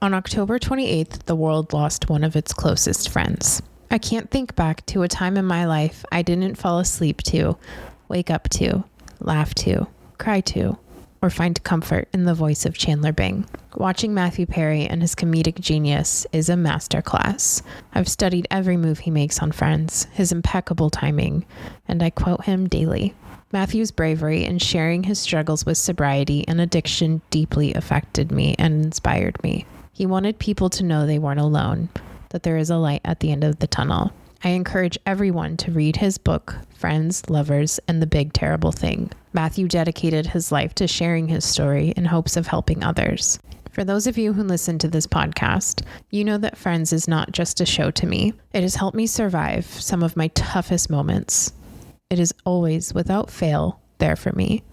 On October 28th, the world lost one of its closest friends. I can't think back to a time in my life I didn't fall asleep to, wake up to, laugh to, cry to, or find comfort in the voice of Chandler Bing. Watching Matthew Perry and his comedic genius is a masterclass. I've studied every move he makes on Friends, his impeccable timing, and I quote him daily. Matthew's bravery in sharing his struggles with sobriety and addiction deeply affected me and inspired me. He wanted people to know they weren't alone, that there is a light at the end of the tunnel. I encourage everyone to read his book, Friends, Lovers, and the Big Terrible Thing. Matthew dedicated his life to sharing his story in hopes of helping others. For those of you who listen to this podcast, you know that Friends is not just a show to me. It has helped me survive some of my toughest moments. It is always, without fail, there for me.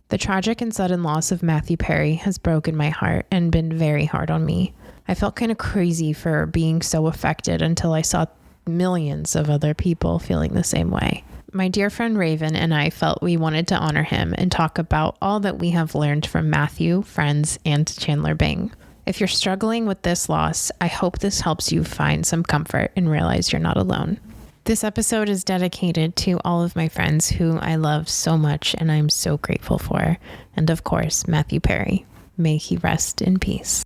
The tragic and sudden loss of Matthew Perry has broken my heart and been very hard on me. I felt kind of crazy for being so affected until I saw millions of other people feeling the same way. My dear friend Raven and I felt we wanted to honor him and talk about all that we have learned from Matthew, Friends, and Chandler Bing. If you're struggling with this loss, I hope this helps you find some comfort and realize you're not alone. This episode is dedicated to all of my friends who I love so much and I'm so grateful for. And of course, Matthew Perry. May he rest in peace.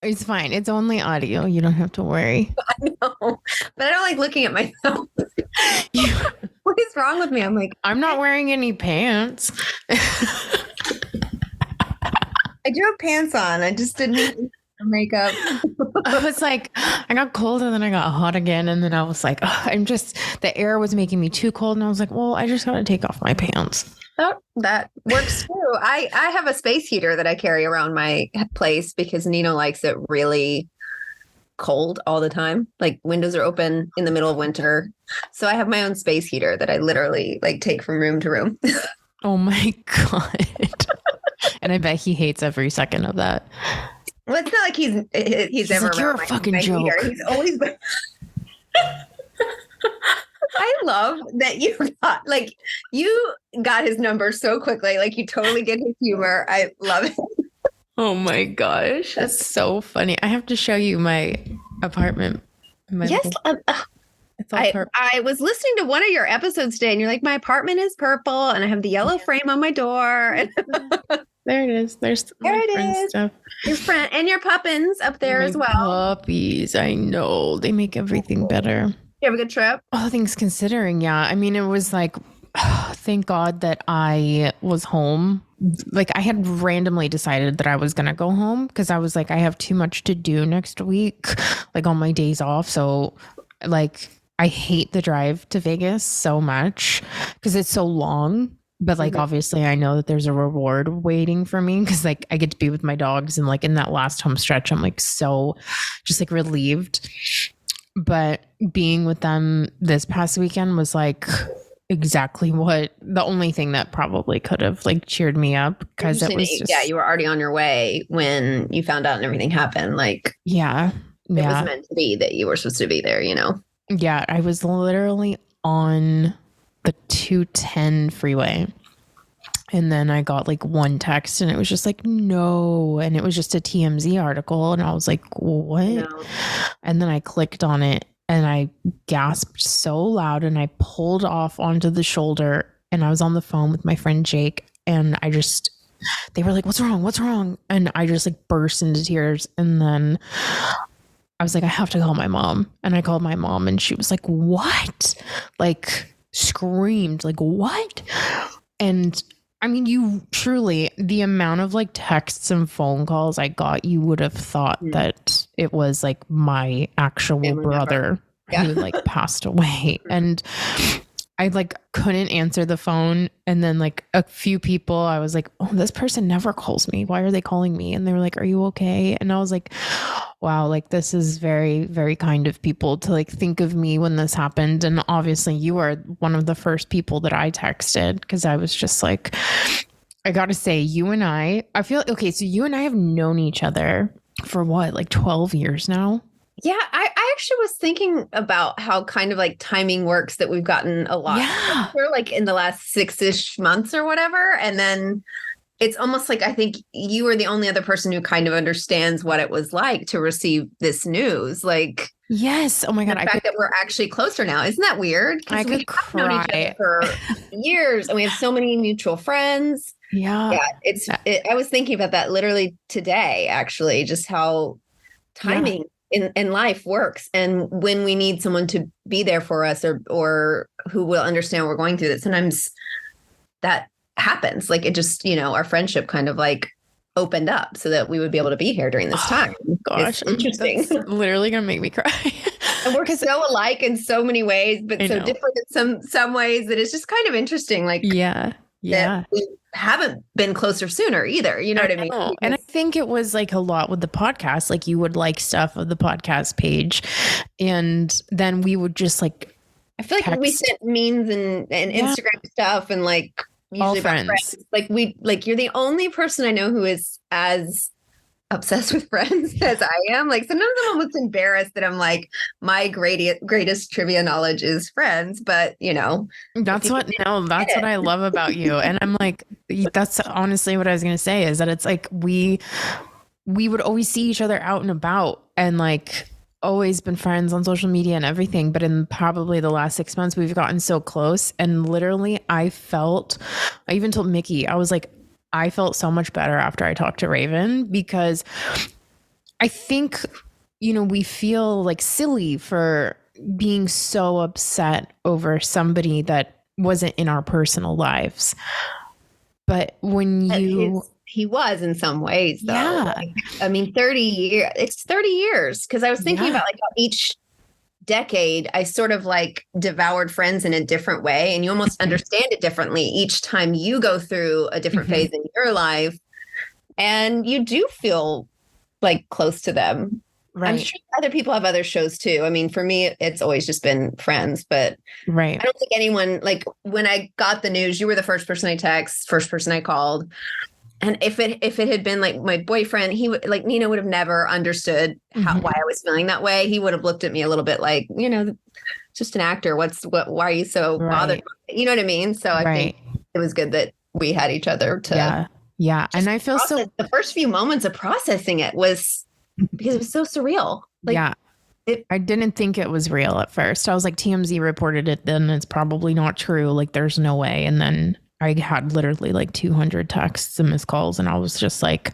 It's fine. It's only audio. You don't have to worry. I know, but I don't like looking at myself. What is wrong with me? I'm like, I'm not wearing any pants. I do have pants on. I just didn't makeup. I was like, I got cold and then I got hot again. And then I was like, the air was making me too cold. And I was like, well, I just got to take off my pants. Oh, that works too. I have a space heater that I carry around my place because Nino likes it really cold all the time. Like windows are open in the middle of winter. So I have my own space heater that I literally like take from room to room. Oh my God. And I bet he hates every second of that. Well, it's not like he's ever like, you're a fucking joke. Heater. He's always been. I love that you got his number so quickly. Like you totally get his humor. I love it. Oh my gosh. That's so funny. I have to show you my apartment. Yes. I was listening to one of your episodes today and you're like, my apartment is purple and I have the yellow frame on my door. There it is. There it is. Stuff. Your friend and your puppins up there as well. Puppies. I know. They make everything better. You have a good trip? All things considering, yeah. I mean, it was like, thank God that I was home. Like I had randomly decided that I was going to go home because I was like, I have too much to do next week, like on my days off. So like, I hate the drive to Vegas so much because it's so long. But like, obviously I know that there's a reward waiting for me because like I get to be with my dogs and like in that last home stretch, I'm like so just like relieved. But being with them this past weekend was like exactly the only thing that probably could have like cheered me up because it was just, you were already on your way when you found out and everything happened. Like, it was meant to be that you were supposed to be there, you know? Yeah. I was literally on the 210 freeway. And then I got like one text and it was just like, no. And it was just a TMZ article. And I was like, what? No. And then I clicked on it and I gasped so loud and I pulled off onto the shoulder and I was on the phone with my friend Jake. And they were like, what's wrong? What's wrong? And I just like burst into tears. And then I was like, I have to call my mom. And I called my mom and she was like, what? Like screamed like, what? And I mean, you truly, the amount of like texts and phone calls I got, you would have thought that it was like my actual brother who like passed away. And I like couldn't answer the phone. And then like a few people, I was like, oh, this person never calls me. Why are they calling me? And they were like, are you okay? And I was like, wow, like this is very, very kind of people to like think of me when this happened. And obviously you are one of the first people that I texted because I was just like, I got to say, you and I feel, okay, so you and I have known each other for what, like 12 years now? Yeah, I actually was thinking about how kind of like timing works that we've gotten a lot for like in the last 6-ish months or whatever. And then it's almost like I think you are the only other person who kind of understands what it was like to receive this news. Like, Yes. Oh my God. the fact that we're actually closer now. Isn't that weird? I Because we could have known each other cry. for years and we have so many mutual friends. Yeah. Yeah, I was thinking about that literally today, actually, just how timing in life works. And when we need someone to be there for us or who will understand what we're going through, that sometimes that happens. Like it just, our friendship kind of like opened up so that we would be able to be here during this time. Gosh, it's interesting. That's literally gonna make me cry. And we're so alike in so many ways, but so different in some ways that it's just kind of interesting. Like, yeah. that we haven't been closer sooner either. You know what I mean? Because, and I think it was like a lot with the podcast. Like you would like stuff of the podcast page, and then we would just like. I feel like we sent memes and Instagram stuff and like usually all friends. Like you're the only person I know who is as obsessed with Friends as I am. Like sometimes I'm almost embarrassed that I'm like my greatest trivia knowledge is Friends, but that's what I love about you. And I'm like, that's honestly what I was gonna say is that it's like we would always see each other out and about and like always been friends on social media and everything, but in probably the last 6 months we've gotten so close. And literally I even told Mickey, I was like, I felt so much better after I talked to Raven, because I think, we feel like silly for being so upset over somebody that wasn't in our personal lives. But when he was in some ways, though. Yeah. Like, I mean, 30 years, it's 30 years. Cause I was thinking about like how each decade I sort of like devoured Friends in a different way, and you almost understand it differently each time you go through a different phase in your life, and you do feel like close to them. Right. I'm sure other people have other shows too. I mean, for me, it's always just been Friends, but I don't think anyone, like when I got the news, you were the first person I text, first person I called. And if it had been like my boyfriend, he would like Nino would have never understood why I was feeling that way. He would have looked at me a little bit like, just an actor. Why are you so bothered? You know what I mean? So I think it was good that we had each other to. Yeah. And I feel the first few moments of processing it was because it was so surreal. Like, I didn't think it was real at first. I was like, TMZ reported it, then it's probably not true. Like there's no way. And then I had literally like 200 texts and missed calls, and I was just like,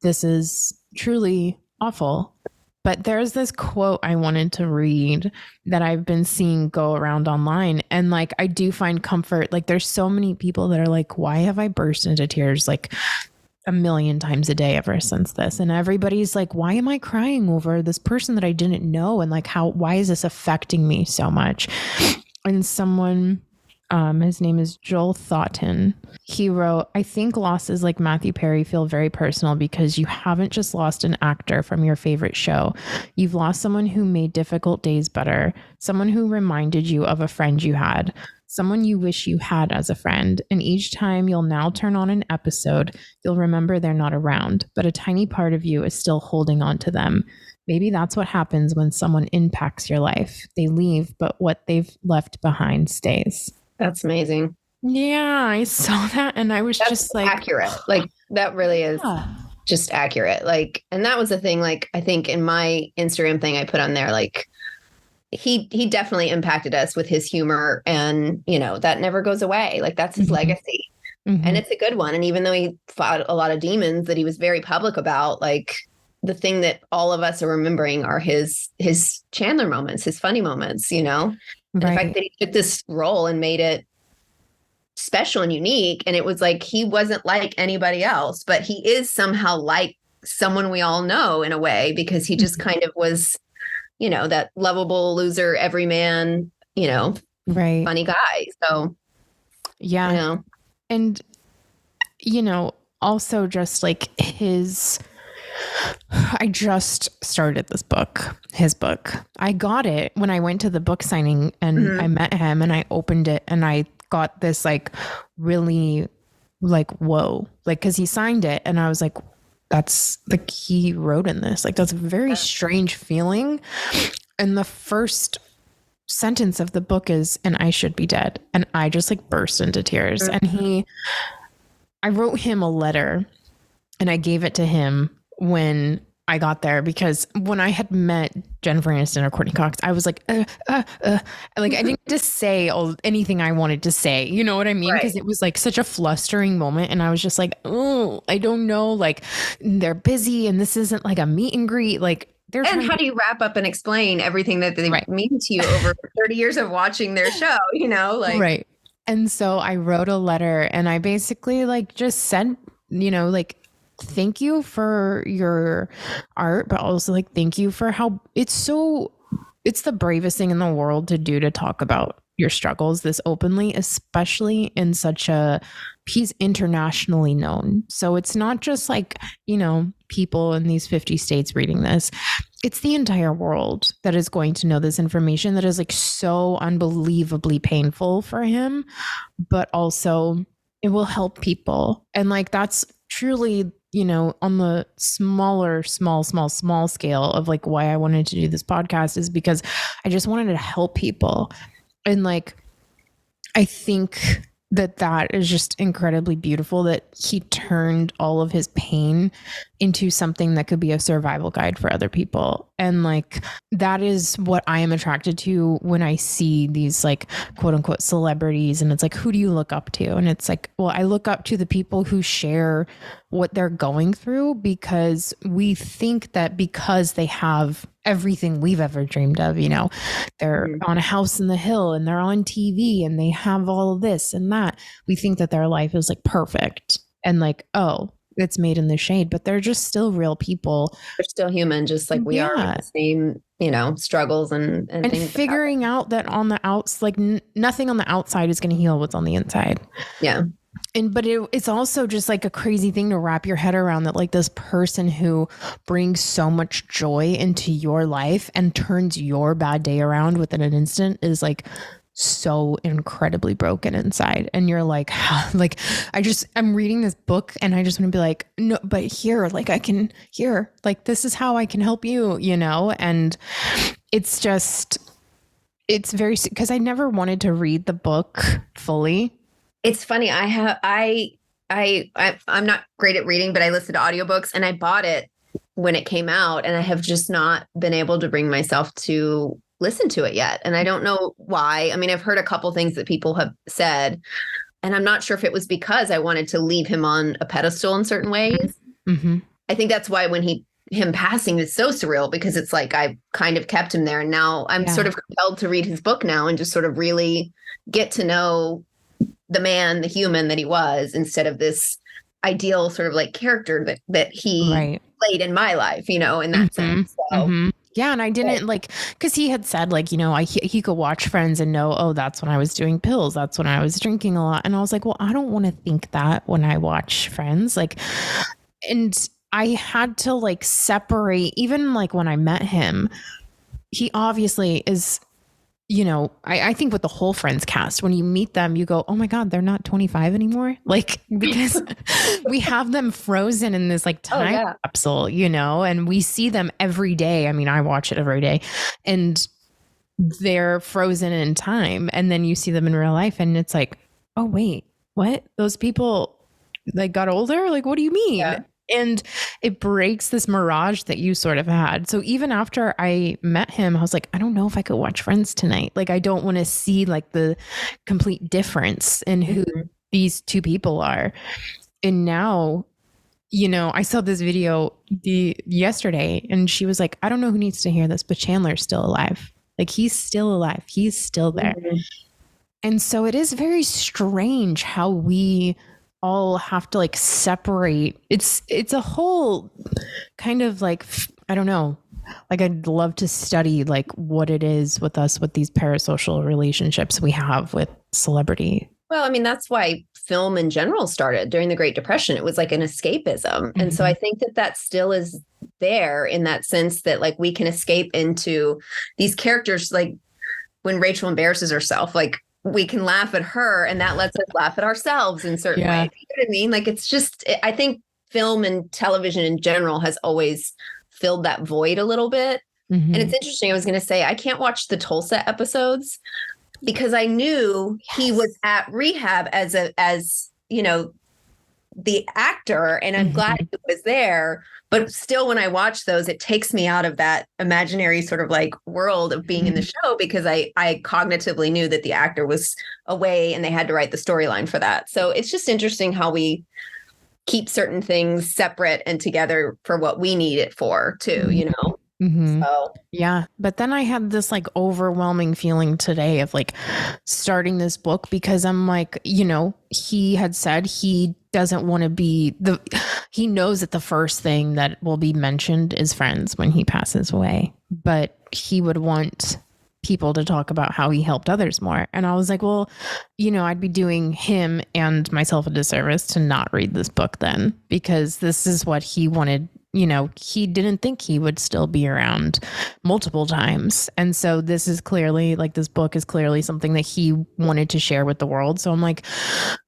this is truly awful. But there's this quote I wanted to read that I've been seeing go around online. And like, I do find comfort. Like there's so many people that are like, why have I burst into tears like a million times a day ever since this? And everybody's like, why am I crying over this person that I didn't know? And like, why is this affecting me so much? And someone, his name is Joel Thoughton. He wrote, I think losses like Matthew Perry feel very personal because you haven't just lost an actor from your favorite show. You've lost someone who made difficult days better, someone who reminded you of a friend you had, someone you wish you had as a friend. And each time you'll now turn on an episode, you'll remember they're not around, but a tiny part of you is still holding on to them. Maybe that's what happens when someone impacts your life. They leave, but what they've left behind stays. That's amazing. Yeah, I saw that and I was just like accurate. Like that really is just accurate. Like, and that was the thing, like, I think in my Instagram thing I put on there, like he definitely impacted us with his humor, and that never goes away. Like that's his legacy. And it's a good one. And even though he fought a lot of demons that he was very public about, like the thing that all of us are remembering are his Chandler moments, his funny moments, And the fact that he took this role and made it special and unique. And it was like, he wasn't like anybody else, but he is somehow like someone we all know in a way, because he just kind of was, that lovable loser, everyman, funny guy. So, yeah. And, also just like I just started his book. I got it when I went to the book signing and I met him and I opened it and I got this like really like, whoa, like, cause he signed it and I was like, that's like, he wrote in this, like, that's a very strange feeling. And the first sentence of the book is, and I should be dead. And I just like burst into tears. And I wrote him a letter and I gave it to him when I got there, because when I had met Jennifer Aniston or Courtney Cox, I was like, like I didn't just say anything I wanted to say. You know what I mean? Because it was like such a flustering moment. And I was just like, oh, I don't know. Like, they're busy and this isn't like a meet and greet. Like, and how do you wrap up and explain everything that they mean to you over 30 years of watching their show, you know? Like, right. And so I wrote a letter and I basically like just said, you know, like, thank you for your art, but also like, thank you for how it's the bravest thing in the world to do, to talk about your struggles this openly, especially in such a, he's internationally known. So it's not just like, you know, people in these 50 states reading this. It's the entire world that is going to know this information that is like so unbelievably painful for him, but also it will help people. And like, that's truly, you know, on the small scale of like why I wanted to do this podcast, is because I just wanted to help people. And like, I think that is just incredibly beautiful that he turned all of his pain into something that could be a survival guide for other people. And like, that is what I am attracted to when I see these like quote unquote celebrities. And it's like, who do you look up to? And it's like, well, I look up to the people who share what they're going through, because we think that because they have everything we've ever dreamed of, you know, they're on a house in the hill and they're on TV and they have all of this and that, we think that their life is like perfect and like, oh, it's made in the shade, but they're just still real people. They're still human, just like we are, with the same, you know, struggles and things. Figuring out that on the outs, like nothing on the outside is going to heal what's on the inside. Yeah. But it's also just like a crazy thing to wrap your head around, that like this person who brings so much joy into your life and turns your bad day around within an instant is like so incredibly broken inside. And you're like, like, I'm reading this book and I just want to be like, no, but here, like I can here, like, this is how I can help you, you know? And it's very, because I never wanted to read the book fully. It's funny. I'm not great at reading, but I listen to audiobooks and I bought it when it came out and I have just not been able to bring myself to listen to it yet. And I don't know why. I mean, I've heard a couple things that people have said, and I'm not sure if it was because I wanted to leave him on a pedestal in certain ways. Mm-hmm. I think that's why when him passing is so surreal, because it's like I kind of kept him there. And now I'm sort of compelled to read his book now and just sort of really get to know the man, the human that he was, instead of this ideal sort of like character that he played in my life, you know, in that sense. So. Yeah. And I didn't like, because he had said like, you know, he could watch Friends and know, oh, that's when I was doing pills. That's when I was drinking a lot. And I was like, well, I don't want to think that when I watch Friends. Like, and I had to like separate, even like when I met him, he obviously is, you know, I think with the whole Friends cast, when you meet them, you go, oh my God, they're not 25 anymore. Like, because we have them frozen in this like time capsule, you know, and we see them every day. I mean, I watch it every day and they're frozen in time. And then you see them in real life and it's like, oh, wait, what? Those people like got older? Like, what do you mean? Yeah. And it breaks this mirage that you sort of had. So even after I met him, I was like, I don't know if I could watch Friends tonight. Like, I don't want to see like the complete difference in who these two people are. And now, you know, I saw this video yesterday and she was like, I don't know who needs to hear this, but Chandler's still alive. Like, he's still alive. He's still there. Mm-hmm. And so it is very strange how we all have to like separate. It's a whole kind of like, I don't know, like I'd love to study like what it is with us, with these parasocial relationships we have with celebrity. Well, I mean, that's why film in general started during the Great Depression. It was like an escapism. Mm-hmm. And so I think that still is there in that sense that like we can escape into these characters. Like when Rachel embarrasses herself, like we can laugh at her and that lets us laugh at ourselves in certain ways. You know what I mean? Like, it's just, I think film and television in general has always filled that void a little bit. Mm-hmm. And it's interesting. I was going to say, I can't watch the Tulsa episodes because I knew he was at rehab as you know, the actor, and I'm glad he was there. But still, when I watch those, it takes me out of that imaginary sort of like world of being in the show, because I cognitively knew that the actor was away and they had to write the storyline for that. So it's just interesting how we keep certain things separate and together for what we need it for too, you know? So yeah. But then I had this like overwhelming feeling today of like starting this book, because I'm like, you know, he had said he doesn't want to be he knows that the first thing that will be mentioned is friends when he passes away, but he would want people to talk about how he helped others more. And I was like, well, you know, I'd be doing him and myself a disservice to not read this book then, because this is what he wanted. You know, he didn't think he would still be around multiple times. And so this is clearly like, this book is clearly something that he wanted to share with the world. So I'm like,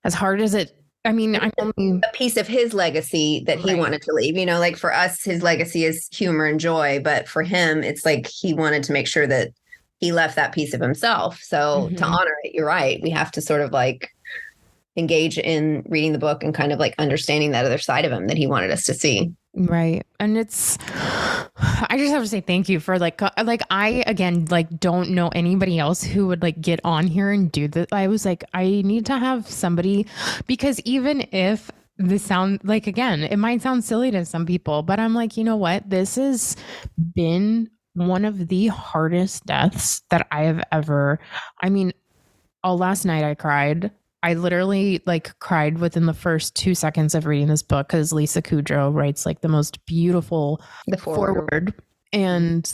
as hard as it, I mean, I'm only a piece of his legacy that he wanted to leave, you know, like for us, his legacy is humor and joy, but for him, it's like, he wanted to make sure that he left that piece of himself. So to honor it, you're right. We have to sort of like engage in reading the book and kind of like understanding that other side of him that he wanted us to see. Right. And it's, I just have to say thank you for like I, again, like don't know anybody else who would like get on here and do that. I was like, I need to have somebody, because even if this sound like, again, it might sound silly to some people, but I'm like, you know what? This has been one of the hardest deaths that I have ever, I mean, last night I cried. I literally like cried within the first 2 seconds of reading this book, because Lisa Kudrow writes like the most beautiful forward. And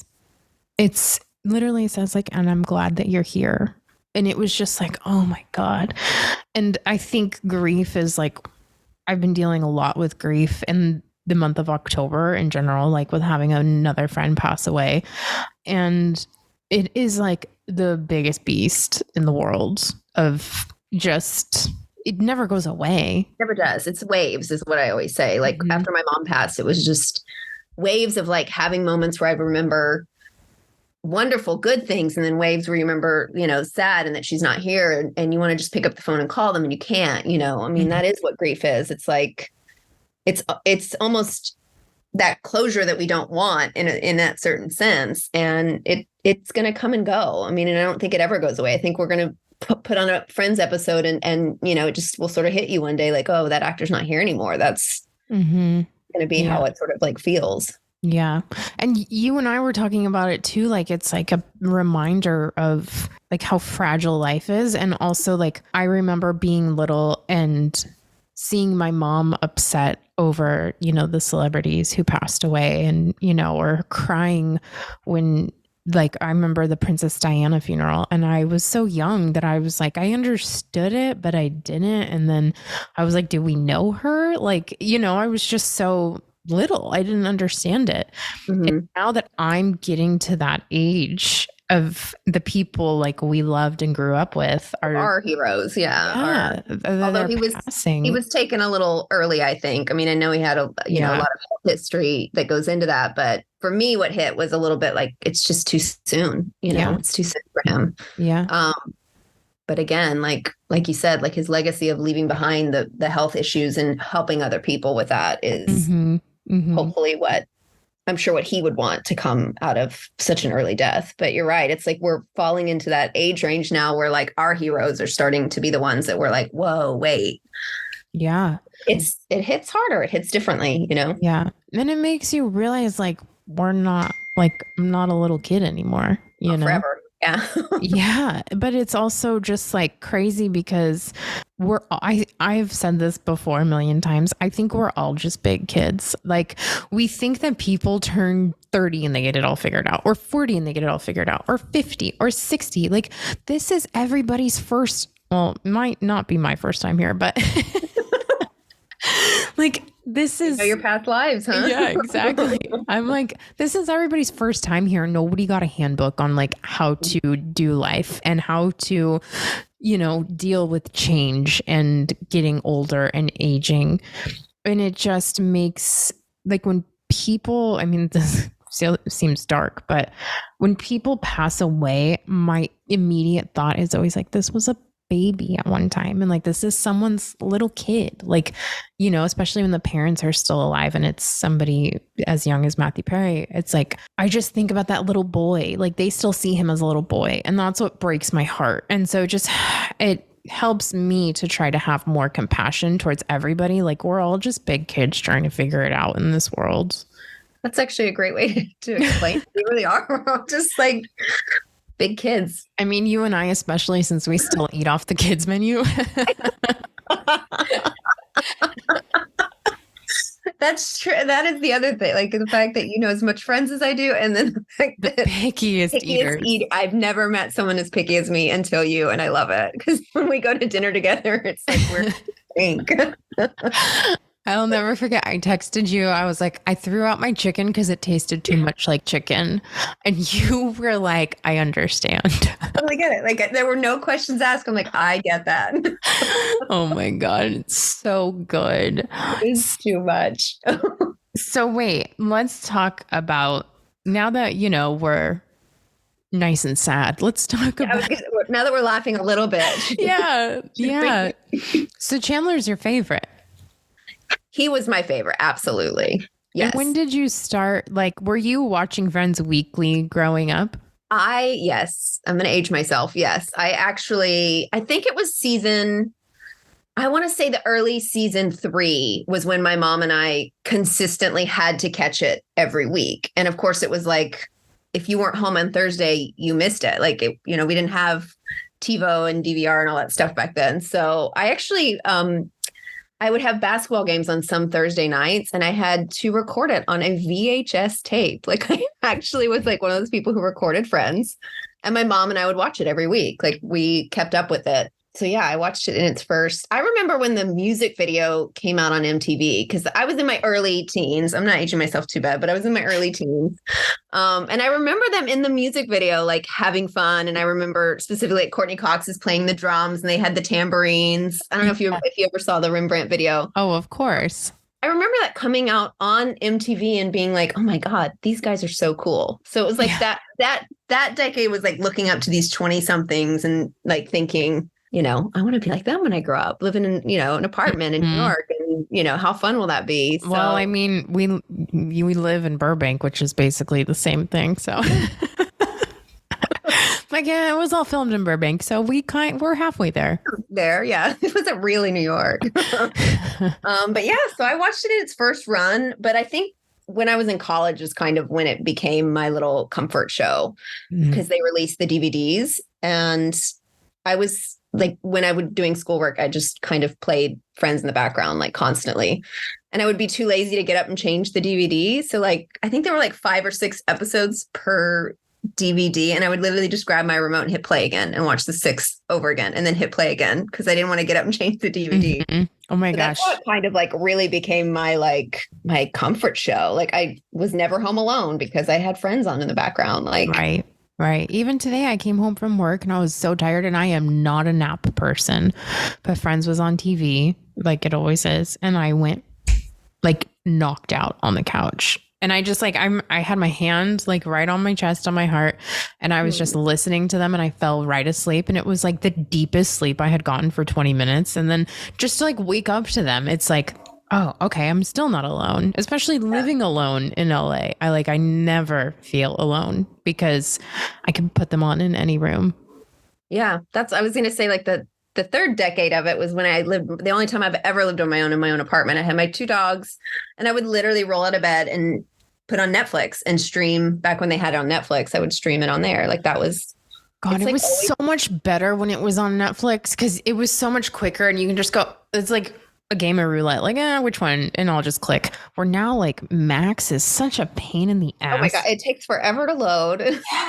it's literally says like, and I'm glad that you're here. And it was just like, oh my God. And I think grief is like, I've been dealing a lot with grief in the month of October in general, like with having another friend pass away. And it is like the biggest beast in the world of just, it never goes away. Never does. It's waves is what I always say. Like after my mom passed, it was just waves of like having moments where I remember wonderful, good things. And then waves where you remember, you know, sad and that she's not here, and you want to just pick up the phone and call them and you can't, you know, I mean, that is what grief is. It's like, it's almost that closure that we don't want in that certain sense. And it's going to come and go. I mean, and I don't think it ever goes away. I think we're going to put on a Friends episode and you know, it just will sort of hit you one day like, oh, that actor's not here anymore. That's going to be how it sort of like feels. Yeah. And you and I were talking about it too. Like, it's like a reminder of like how fragile life is. And also like, I remember being little and seeing my mom upset over, you know, the celebrities who passed away, and, you know, or crying when, like, I remember the Princess Diana funeral, and I was so young that I was like, I understood it, but I didn't. And then I was like, do we know her? Like, you know, I was just so little. I didn't understand it. And now that I'm getting to that age of the people like we loved and grew up with are our heroes. Yeah. Although he was taken a little early, I think. I mean, I know he had a lot of history that goes into that, but for me, what hit was a little bit like, it's just too soon, you know, it's too soon for him. Yeah. But again, like you said, like his legacy of leaving behind the health issues and helping other people with that is hopefully what I'm sure what he would want to come out of such an early death. But you're right. It's like we're falling into that age range now where like our heroes are starting to be the ones that we're like, whoa, wait. Yeah. It hits harder. It hits differently, you know? Yeah. And it makes you realize like, I'm not a little kid anymore, you know? Forever. Yeah. Yeah. But it's also just like crazy because I've said this before a million times. I think we're all just big kids. Like, we think that people turn 30 and they get it all figured out, or 40 and they get it all figured out, or 50 or 60. Like, this is everybody's first, well, might not be my first time here, but like, this is your past lives, huh? Yeah, exactly. I'm like, this is everybody's first time here. Nobody got a handbook on like how to do life and how to, you know, deal with change and getting older and aging. And it just makes like when people, I mean, this seems dark, but when people pass away, my immediate thought is always like, this was a baby at one time. And like, this is someone's little kid, like, you know, especially when the parents are still alive and it's somebody as young as Matthew Perry. It's like, I just think about that little boy, like they still see him as a little boy. And that's what breaks my heart. And so just, it helps me to try to have more compassion towards everybody. Like we're all just big kids trying to figure it out in this world. That's actually a great way to explain it. We really are. We're all just like big kids. I mean, you and I, especially since we still eat off the kids menu. That's true. That is the other thing. Like the fact that you know as much friends as I do, and then the fact The that pickiest eaters. I've never met someone as picky as me until you, and I love it because when we go to dinner together, it's like we're pink. I'll never forget. I texted you. I was like, I threw out my chicken because it tasted too much like chicken. And you were like, I understand. I get it. Like there were no questions asked. I'm like, I get that. Oh my God. It's so good. It's too much. So wait, let's talk about now that, you know, we're nice and sad. Let's talk about now that we're laughing a little bit. Yeah. Yeah. So Chandler's your favorite. He was my favorite. Absolutely. Yes. And when did you start? Like, were you watching Friends weekly growing up? Yes, I'm going to age myself. Yes. I think it was I want to say the early season 3 was when my mom and I consistently had to catch it every week. And of course it was like, if you weren't home on Thursday, you missed it. Like, you know, we didn't have TiVo and DVR and all that stuff back then. So I actually, I would have basketball games on some Thursday nights and I had to record it on a VHS tape. Like I actually was like one of those people who recorded Friends, and my mom and I would watch it every week. Like we kept up with it. So yeah, I watched it in its first. I remember when the music video came out on MTV because I was in my early teens. I'm not aging myself too bad, but I was in my early teens. And I remember them in the music video, like having fun. And I remember specifically like Courtney Cox is playing the drums and they had the tambourines. I don't know if you ever saw the Rembrandt video. Oh, of course. I remember that coming out on MTV and being like, oh my God, these guys are so cool. So it was like that decade was like looking up to these 20 somethings and like thinking, you know, I want to be like them when I grow up, living in, you know, an apartment in New York. And, you know, how fun will that be? So, well, I mean, we live in Burbank, which is basically the same thing. So like, yeah, it was all filmed in Burbank. So we're halfway there. Yeah. It wasn't really New York. But yeah, so I watched it in its first run. But I think when I was in college is kind of when it became my little comfort show because they released the DVDs. And I was like, when I was doing schoolwork, I just kind of played Friends in the background, like constantly. And I would be too lazy to get up and change the DVD. So like, I think there were like 5 or 6 episodes per DVD. And I would literally just grab my remote and hit play again and watch the 6 over again and then hit play again because I didn't want to get up and change the DVD. Mm-hmm. Oh my gosh. That's what kind of like really became my comfort show. Like I was never home alone because I had Friends on in the background. Like, Right. Even today, I came home from work and I was so tired, and I am not a nap person, but Friends was on TV like it always is. And I went like knocked out on the couch. And I just like, I had my hand like right on my chest, on my heart. And I was just listening to them and I fell right asleep. And it was like the deepest sleep I had gotten for 20 minutes. And then just to like wake up to them, it's like, oh, okay, I'm still not alone, especially living alone in LA. I never feel alone because I can put them on in any room. Yeah, I was going to say like the third decade of it was when I lived, the only time I've ever lived on my own in my own apartment. I had my 2 dogs and I would literally roll out of bed and put on Netflix and stream. Back when they had it on Netflix, I would stream it on there. Like that was, God, it was so much better when it was on Netflix because it was so much quicker and you can just go, it's like a game of roulette, like, which one? And I'll just click. Where now, like, Max is such a pain in the ass. Oh my God, it takes forever to load.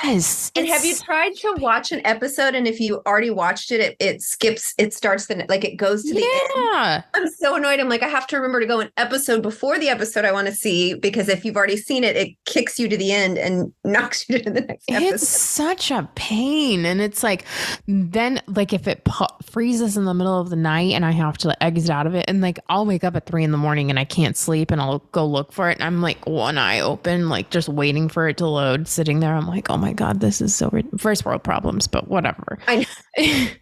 Yes. And have you tried to watch an episode and if you already watched it, it skips, it starts like it goes to the end? Yeah. I'm so annoyed. I'm like, I have to remember to go an episode before the episode I want to see because if you've already seen it, it kicks you to the end and knocks you to the next episode. It's such a pain. And it's like, then, like, if it freezes in the middle of the night and I have to exit out of it, and and like I'll wake up at 3 a.m. and I can't sleep and I'll go look for it. And I'm like one eye open, like just waiting for it to load, sitting there. I'm like, oh my God, this is so first world problems, but whatever. I know. These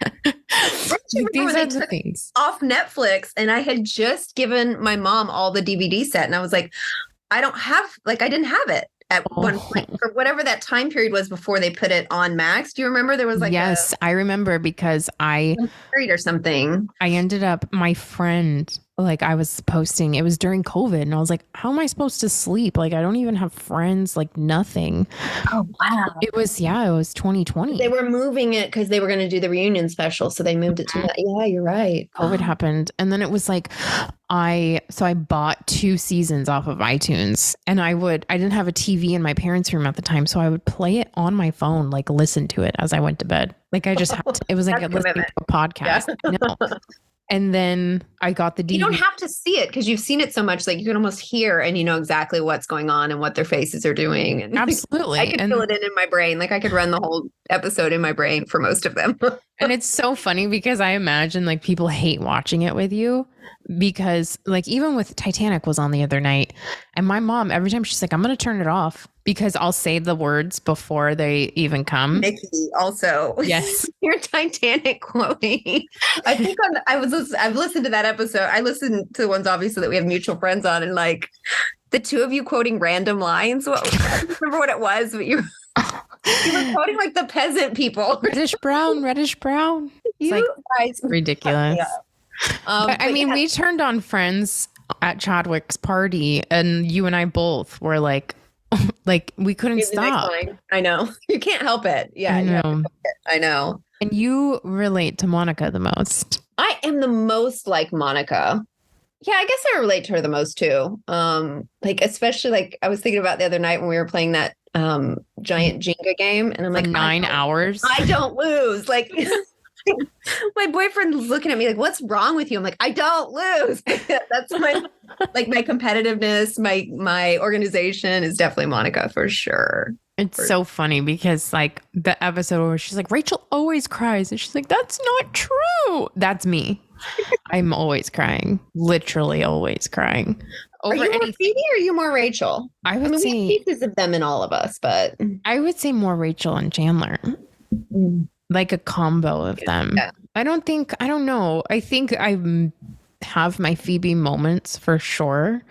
are the things off Netflix. And I had just given my mom all the DVD set. And I was like, I didn't have it at one point for whatever that time period was before they put it on Max. Do you remember there was like I remember because I or something. I ended up, my friend, like I was posting, it was during COVID and I was like, how am I supposed to sleep? Like I don't even have friends, like nothing. Oh, wow. It was 2020. They were moving it because they were going to do the reunion special. So they moved it to that. Yeah, you're right. COVID happened. And then it was like, I bought 2 seasons off of iTunes and I didn't have a TV in my parents' room at the time. So I would play it on my phone, like listen to it as I went to bed. Like I just had to, it was like listening to a podcast. Yeah. I know. And then I got the DVD. You don't have to see it because you've seen it so much. Like you can almost hear and you know exactly what's going on and what their faces are doing. And absolutely. I could feel it in my brain. Like I could run the whole episode in my brain for most of them. And it's so funny because I imagine like people hate watching it with you because like even with Titanic was on the other night and my mom, every time she's like, I'm going to turn it off because I'll say the words before they even come. Nikki also. Yes. Your Titanic quoting. I think I've listened to that episode. I listened to the ones obviously that we have mutual friends on and like the two of you quoting random lines. Well, I don't remember what it was, but you were quoting like the peasant people. Reddish brown. It's like guys ridiculous. Yeah. But I mean, we turned on Friends at Chadwick's party and you and I both were like we couldn't stop. I know. You can't help it. Yeah. I know. And you relate to Monica the most. I am the most like Monica. Yeah, I guess I relate to her the most too. Like especially like I was thinking about the other night when we were playing that giant Jenga game and I'm like 9 hours. I don't lose. Like my boyfriend's looking at me like, what's wrong with you? I'm like, I don't lose. That's my competitiveness, my organization is definitely Monica for sure. It's so funny because like the episode where she's like, Rachel always cries. And she's like, that's not true. That's me. I'm always crying. Literally always crying. Are you more Phoebe or are you more Rachel? I would say we have pieces of them in all of us, but I would say more Rachel and Chandler. Like a combo of them. Yeah. I don't know. I think I have my Phoebe moments for sure.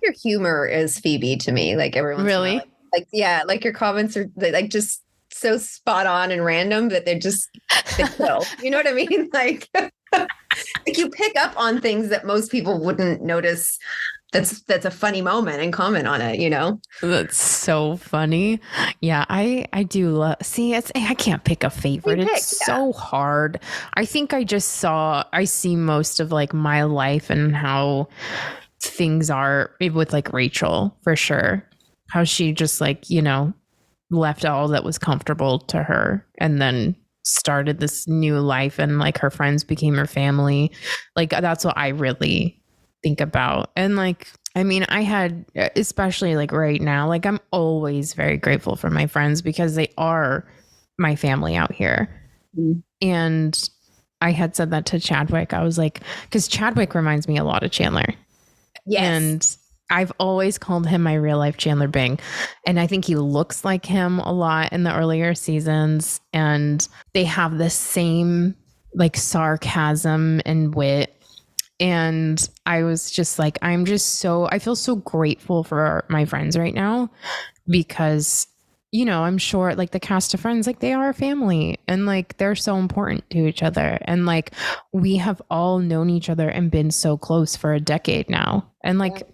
Your humor is Phoebe to me. Like everyone's really like yeah, like your comments are like just so spot on and random that they kill. You know what I mean? Like like you pick up on things that most people wouldn't notice. That's a funny moment and comment on it, you know? That's so funny. Yeah, I do love, I can't pick a favorite. It's so hard. I think I see most of like my life and how things are with like Rachel for sure. How she just like, you know, left all that was comfortable to her and then started this new life and like her friends became her family. Like that's what I really think about. And like, I mean, I had, especially like right now, like I'm always very grateful for my friends because they are my family out here. Mm-hmm. And I had said that to Chadwick. I was like, because Chadwick reminds me a lot of Chandler. Yes. And I've always called him my real life Chandler Bing. And I think he looks like him a lot in the earlier seasons. And they have the same like sarcasm and wit. And I was just like, I feel so grateful for my friends right now because, you know, I'm sure like the cast of Friends, like they are a family and like they're so important to each other. And like we have all known each other and been so close for a decade now. And like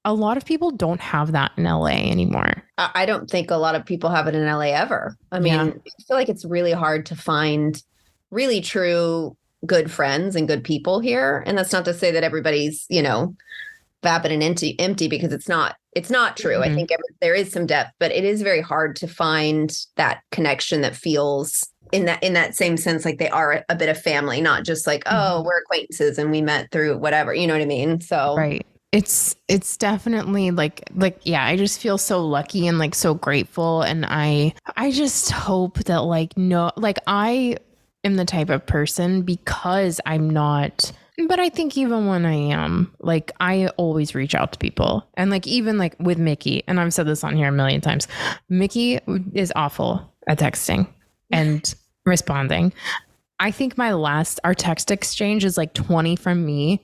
a lot of people don't have that in LA anymore. I don't think a lot of people have it in LA ever. I mean, I feel like it's really hard to find really true good friends and good people here. And that's not to say that everybody's, you know, vapid and empty because it's not true. Mm-hmm. I think there is some depth, but it is very hard to find that connection that feels in that same sense, like they are a bit of family, not just like, oh, we're acquaintances and we met through whatever, you know what I mean? So, right. It's definitely like, yeah, I just feel so lucky and like so grateful. And I just hope that like, no, like I am the type of person because I'm not But I think even when I am, like, I always reach out to people. And like, even like with Mickey, and I've said this on here a million times, Mickey is awful at texting and responding. I think our text exchange is like 20 from me.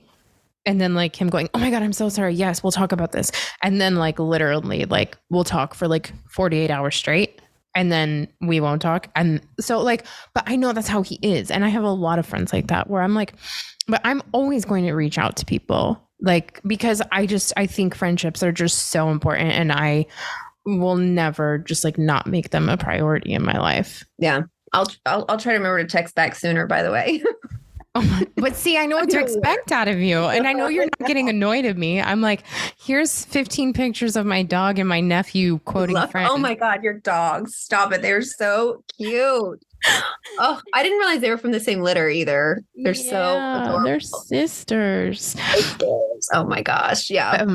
And then like him going, oh my God, I'm so sorry. Yes, we'll talk about this. And then like literally like we'll talk for like 48 hours straight. And then we won't talk. And so like, but I know that's how he is. And I have a lot of friends like that where I'm like, but I'm always going to reach out to people like, because I think friendships are just so important and I will never just like not make them a priority in my life. Yeah. I'll try to remember to text back sooner, by the way. But see, I know what to expect out of you. And I know you're not getting annoyed at me. I'm like, here's 15 pictures of my dog and my nephew quoting friends. Oh my God, your dogs. Stop it. They're so cute. Oh, I didn't realize they were from the same litter either. They're so adorable. They're sisters. Oh my gosh. Yeah.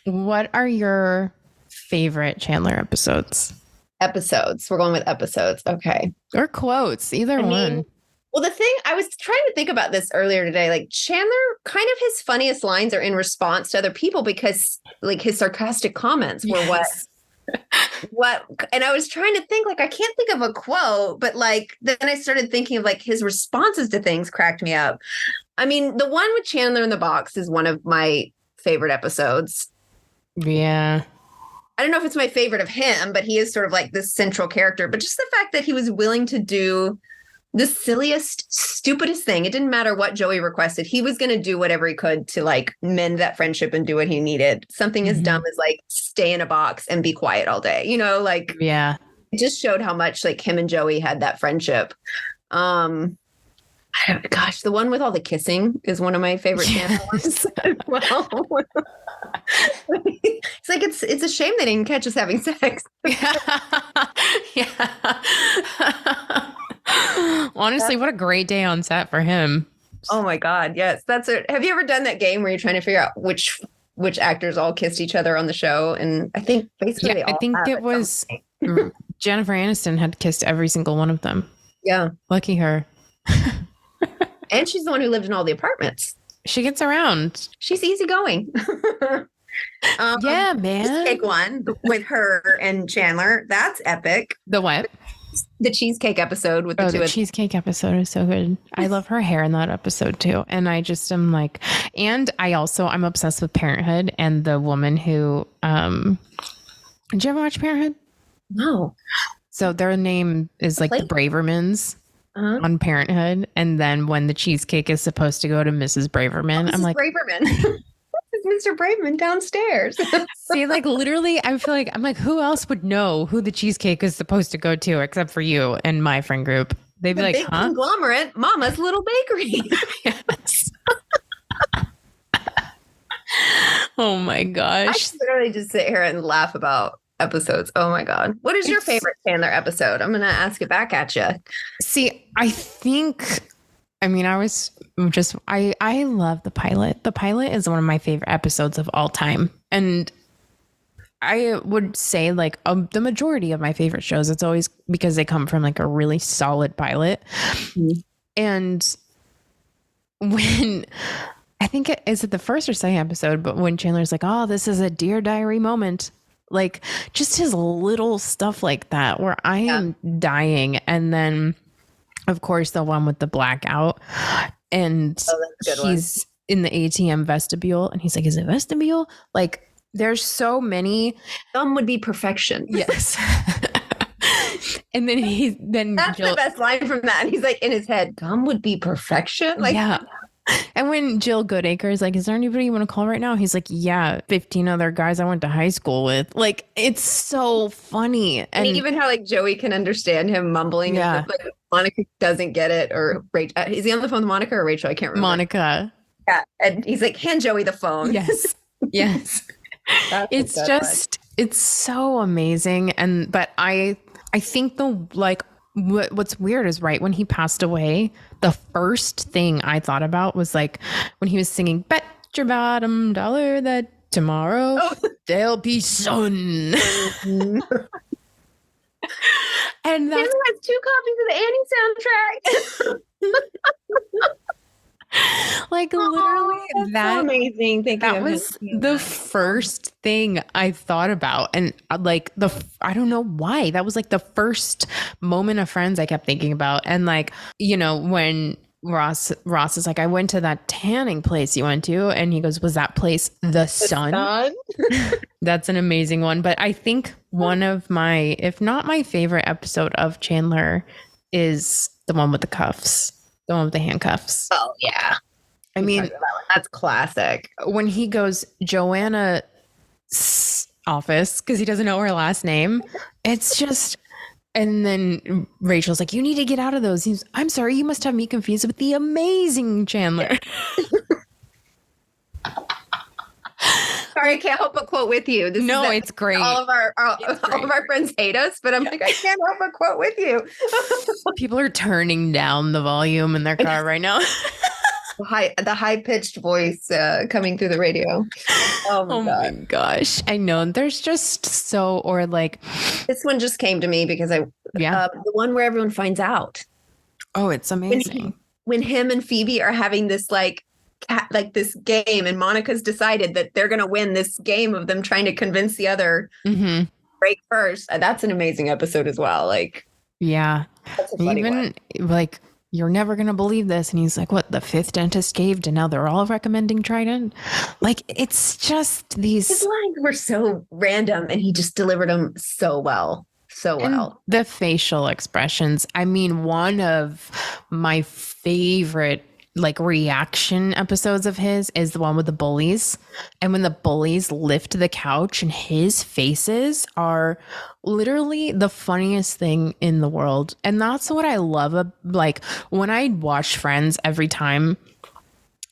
What are your favorite Chandler episodes? Episodes. We're going with episodes. Okay. Or quotes, either one. Well, the thing I was trying to think about this earlier today, like Chandler, kind of his funniest lines are in response to other people because like his sarcastic comments were what, and I was trying to think like, I can't think of a quote, but like, then I started thinking of like his responses to things cracked me up. I mean, the one with Chandler in the box is one of my favorite episodes. Yeah. I don't know if it's my favorite of him, but he is sort of like this central character, but just the fact that he was willing to do the silliest, stupidest thing. It didn't matter what Joey requested. He was going to do whatever he could to like mend that friendship and do what he needed. Something as dumb as like stay in a box and be quiet all day, you know, like, yeah, it just showed how much like him and Joey had that friendship. Gosh, the one with all the kissing is one of my favorite ones. Well, it's like, it's a shame they didn't catch us having sex. Yeah. Honestly, what a great day on set for him. Oh my God. Yes. That's it. Have you ever done that game where you're trying to figure out which actors all kissed each other on the show? And I think basically they all it was Jennifer Aniston had kissed every single one of them. Yeah. Lucky her. And she's the one who lived in all the apartments. She gets around. She's easygoing. Yeah, man. Cheesecake one with her and Chandler. That's epic. The what? The cheesecake episode with the two. The cheesecake episode is so good. I love her hair in that episode too. And I just am like, and I'm obsessed with Parenthood and the woman who, did you ever watch Parenthood? No. So their name is like the Bravermans on Parenthood. And then when the cheesecake is supposed to go to Mrs. Braverman, I'm like, Braverman. Mr. Braverman downstairs. See, like literally, I feel like I'm like, who else would know who the cheesecake is supposed to go to except for you and my friend group? They'd be like, big conglomerate, Mama's Little Bakery. Yes. Oh my gosh. I literally just sit here and laugh about episodes. Oh my God. What is your favorite Chandler episode? I'm going to ask it back at you. See, I love the pilot. The pilot is one of my favorite episodes of all time. And I would say like the majority of my favorite shows, it's always because they come from like a really solid pilot. Mm-hmm. And when I think is it the first or second episode, but when Chandler's like, oh, this is a Dear Diary moment, like just his little stuff like that where I am dying. And then of course the one with the blackout and he's in the ATM vestibule and he's like, is it vestibule? Like there's so many. Some would be perfection. Yes. And then that's the best line from that. And he's like in his head, gum would be perfection. Like, yeah. And when Jill Goodacre is like, is there anybody you want to call right now? He's like, yeah, 15 other guys I went to high school with. Like, it's so funny. And even how like Joey can understand him mumbling. Yeah. Like Monica doesn't get it, or Rachel. Is he on the phone with Monica or Rachel? I can't remember. Monica. Yeah. And he's like, hand Joey the phone. Yes. Yes. It's just, it's so amazing. But I think what's weird is right when he passed away, the first thing I thought about was like when he was singing Bet Your Bottom Dollar That Tomorrow There'll Be Sun. And that's 2 copies of the Annie soundtrack. Like Oh, literally that's so amazing. Thinking that of him was seeing the that. first thing I thought about. And like I don't know why. That was like the first moment of Friends I kept thinking about. And like, you know, when Ross is like, I went to that tanning place you went to, and he goes, was that place the Sun? Son? That's an amazing one. But I think one of my, if not my favorite episode of Chandler is the one with the cuffs, the one with the handcuffs. Oh yeah. I mean, That's classic. when he goes Joanna's office because he doesn't know her last name, it's just. And then Rachel's like, you need to get out of those. He's, I'm sorry, you must have me confused with the amazing Chandler. Sorry, I can't help but quote with you. No, it's great. All of our friends hate us, but I'm like, I can't help but quote with you. People are turning down the volume in their car right now. The high-pitched voice coming through the radio. Oh my God. Gosh. I know. There's just so, or like, This one just came to me because the one where everyone finds out. Oh, it's amazing. When him and Phoebe are having this like this game, and Monica's decided that they're going to win this game of them trying to convince the other break first. That's an amazing episode as well. Like, yeah, that's a funny one. Like, you're never going to believe this. And he's like, what? The fifth dentist caved and now they're all recommending Trident. Like, it's just these. His lines were so random and he just delivered them so well. So well. And the facial expressions. I mean, one of my favorite like reaction episodes of his is the one with the bullies. And when the bullies lift the couch, and his faces are literally the funniest thing in the world. And that's what I love. Like, when I watch Friends every time,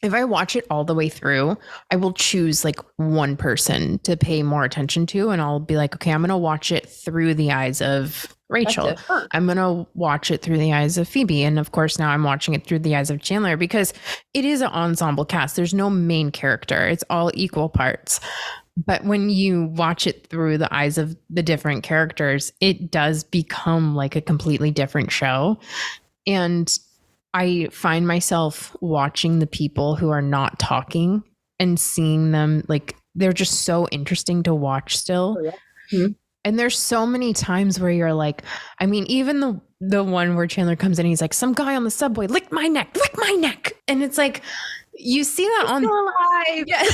if I watch it all the way through, I will choose like one person to pay more attention to. And I'll be like, okay, I'm going to watch it through the eyes of Rachel. I'm going to watch it through the eyes of Phoebe. And of course, now I'm watching it through the eyes of Chandler, because it is an ensemble cast. There's no main character. It's all equal parts. But when you watch it through the eyes of the different characters, it does become like a completely different show. And I find myself watching the people who are not talking and seeing them, like, they're just so interesting to watch still. Oh, yeah. Mm-hmm. And there's so many times where you're like, I mean, even the one where Chandler comes in, he's like, some guy on the subway lick my neck. And it's like, you see that on live. Yeah.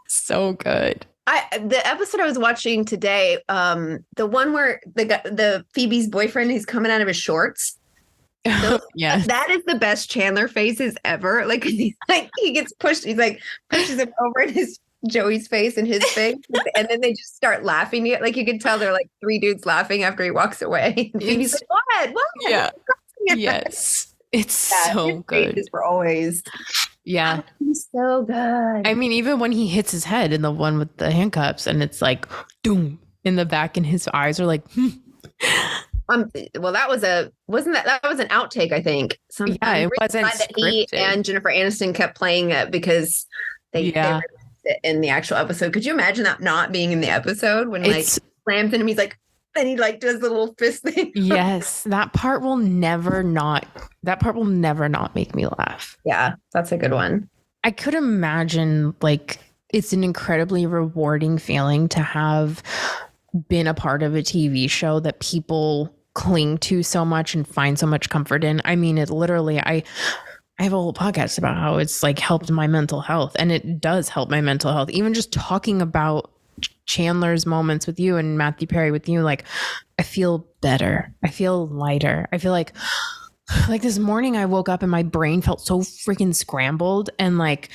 So good. The episode I was watching today, the one where the Phoebe's boyfriend, he's coming out of his shorts. Yeah, that is the best Chandler faces ever. Like, he's like, he gets pushed, he's like pushes him over in his Joey's face and his face, and then they just start laughing. Like, you can tell they're like three dudes laughing after he walks away. And Phoebe's like, what? Yeah. Yes, it's so good. For always. Yeah, he's so good. I mean, even when he hits his head in the one with the handcuffs, and it's like, doom in the back, and his eyes are like. Well, that was an outtake, I think. It wasn't that he and Jennifer Aniston kept playing it because they released it in the actual episode. Could you imagine that not being in the episode when like slams in him? He's like, and he like does the little fist thing. Yes, that part will never not make me laugh. Yeah, that's a good one. I could imagine, like, it's an incredibly rewarding feeling to have been a part of a TV show that people cling to so much and find so much comfort in. I mean, it literally, I have a whole podcast about how it's like helped my mental health, and it does help my mental health. Even just talking about Chandler's moments with you and Matthew Perry with you, like, I feel better. I feel lighter. I feel like this morning I woke up and my brain felt so freaking scrambled. And like,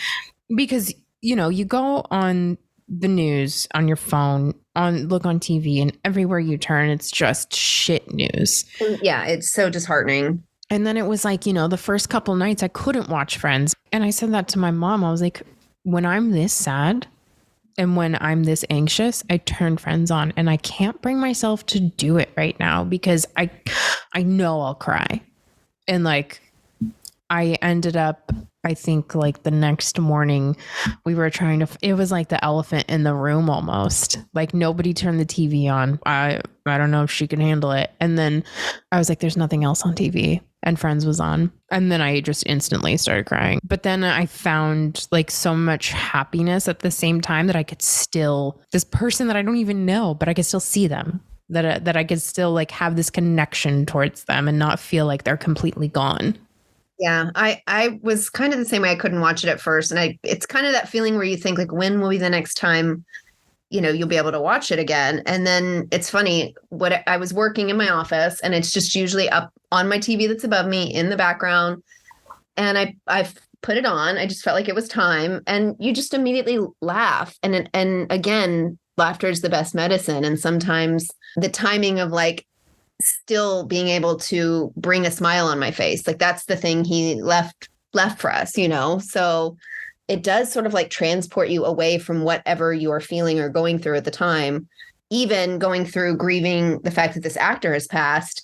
because, you know, you go on the news on your phone, look on TV, and everywhere you turn, it's just shit news. Yeah, it's so disheartening. And then it was like, you know, the first couple nights I couldn't watch Friends. And I said that to my mom. I was like, when I'm this sad and when I'm this anxious, I turn Friends on, and I can't bring myself to do it right now because I know I'll cry. And like, I ended up, I think like the next morning we were trying to, it was like the elephant in the room almost. Like, nobody turned the TV on. I don't know if she can handle it. And then I was like, there's nothing else on TV. and Friends was on. And then I just instantly started crying. But then I found like so much happiness at the same time that I could still, this person that I don't even know, but I could still see them, that I could still like have this connection towards them and not feel like they're completely gone. Yeah, I was kind of the same way. I couldn't watch it at first. And it's kind of that feeling where you think like, when will be the next time, you'll be able to watch it again? And then it's funny, what I was working in my office, and it's just usually up on my TV that's above me in the background. And I've put it on. I just felt like it was time. And you just immediately laugh. And again, laughter is the best medicine. And sometimes the timing of like still being able to bring a smile on my face, like that's the thing he left for us, so it does sort of like transport you away from whatever you are feeling or going through at the time. Even going through grieving the fact that this actor has passed,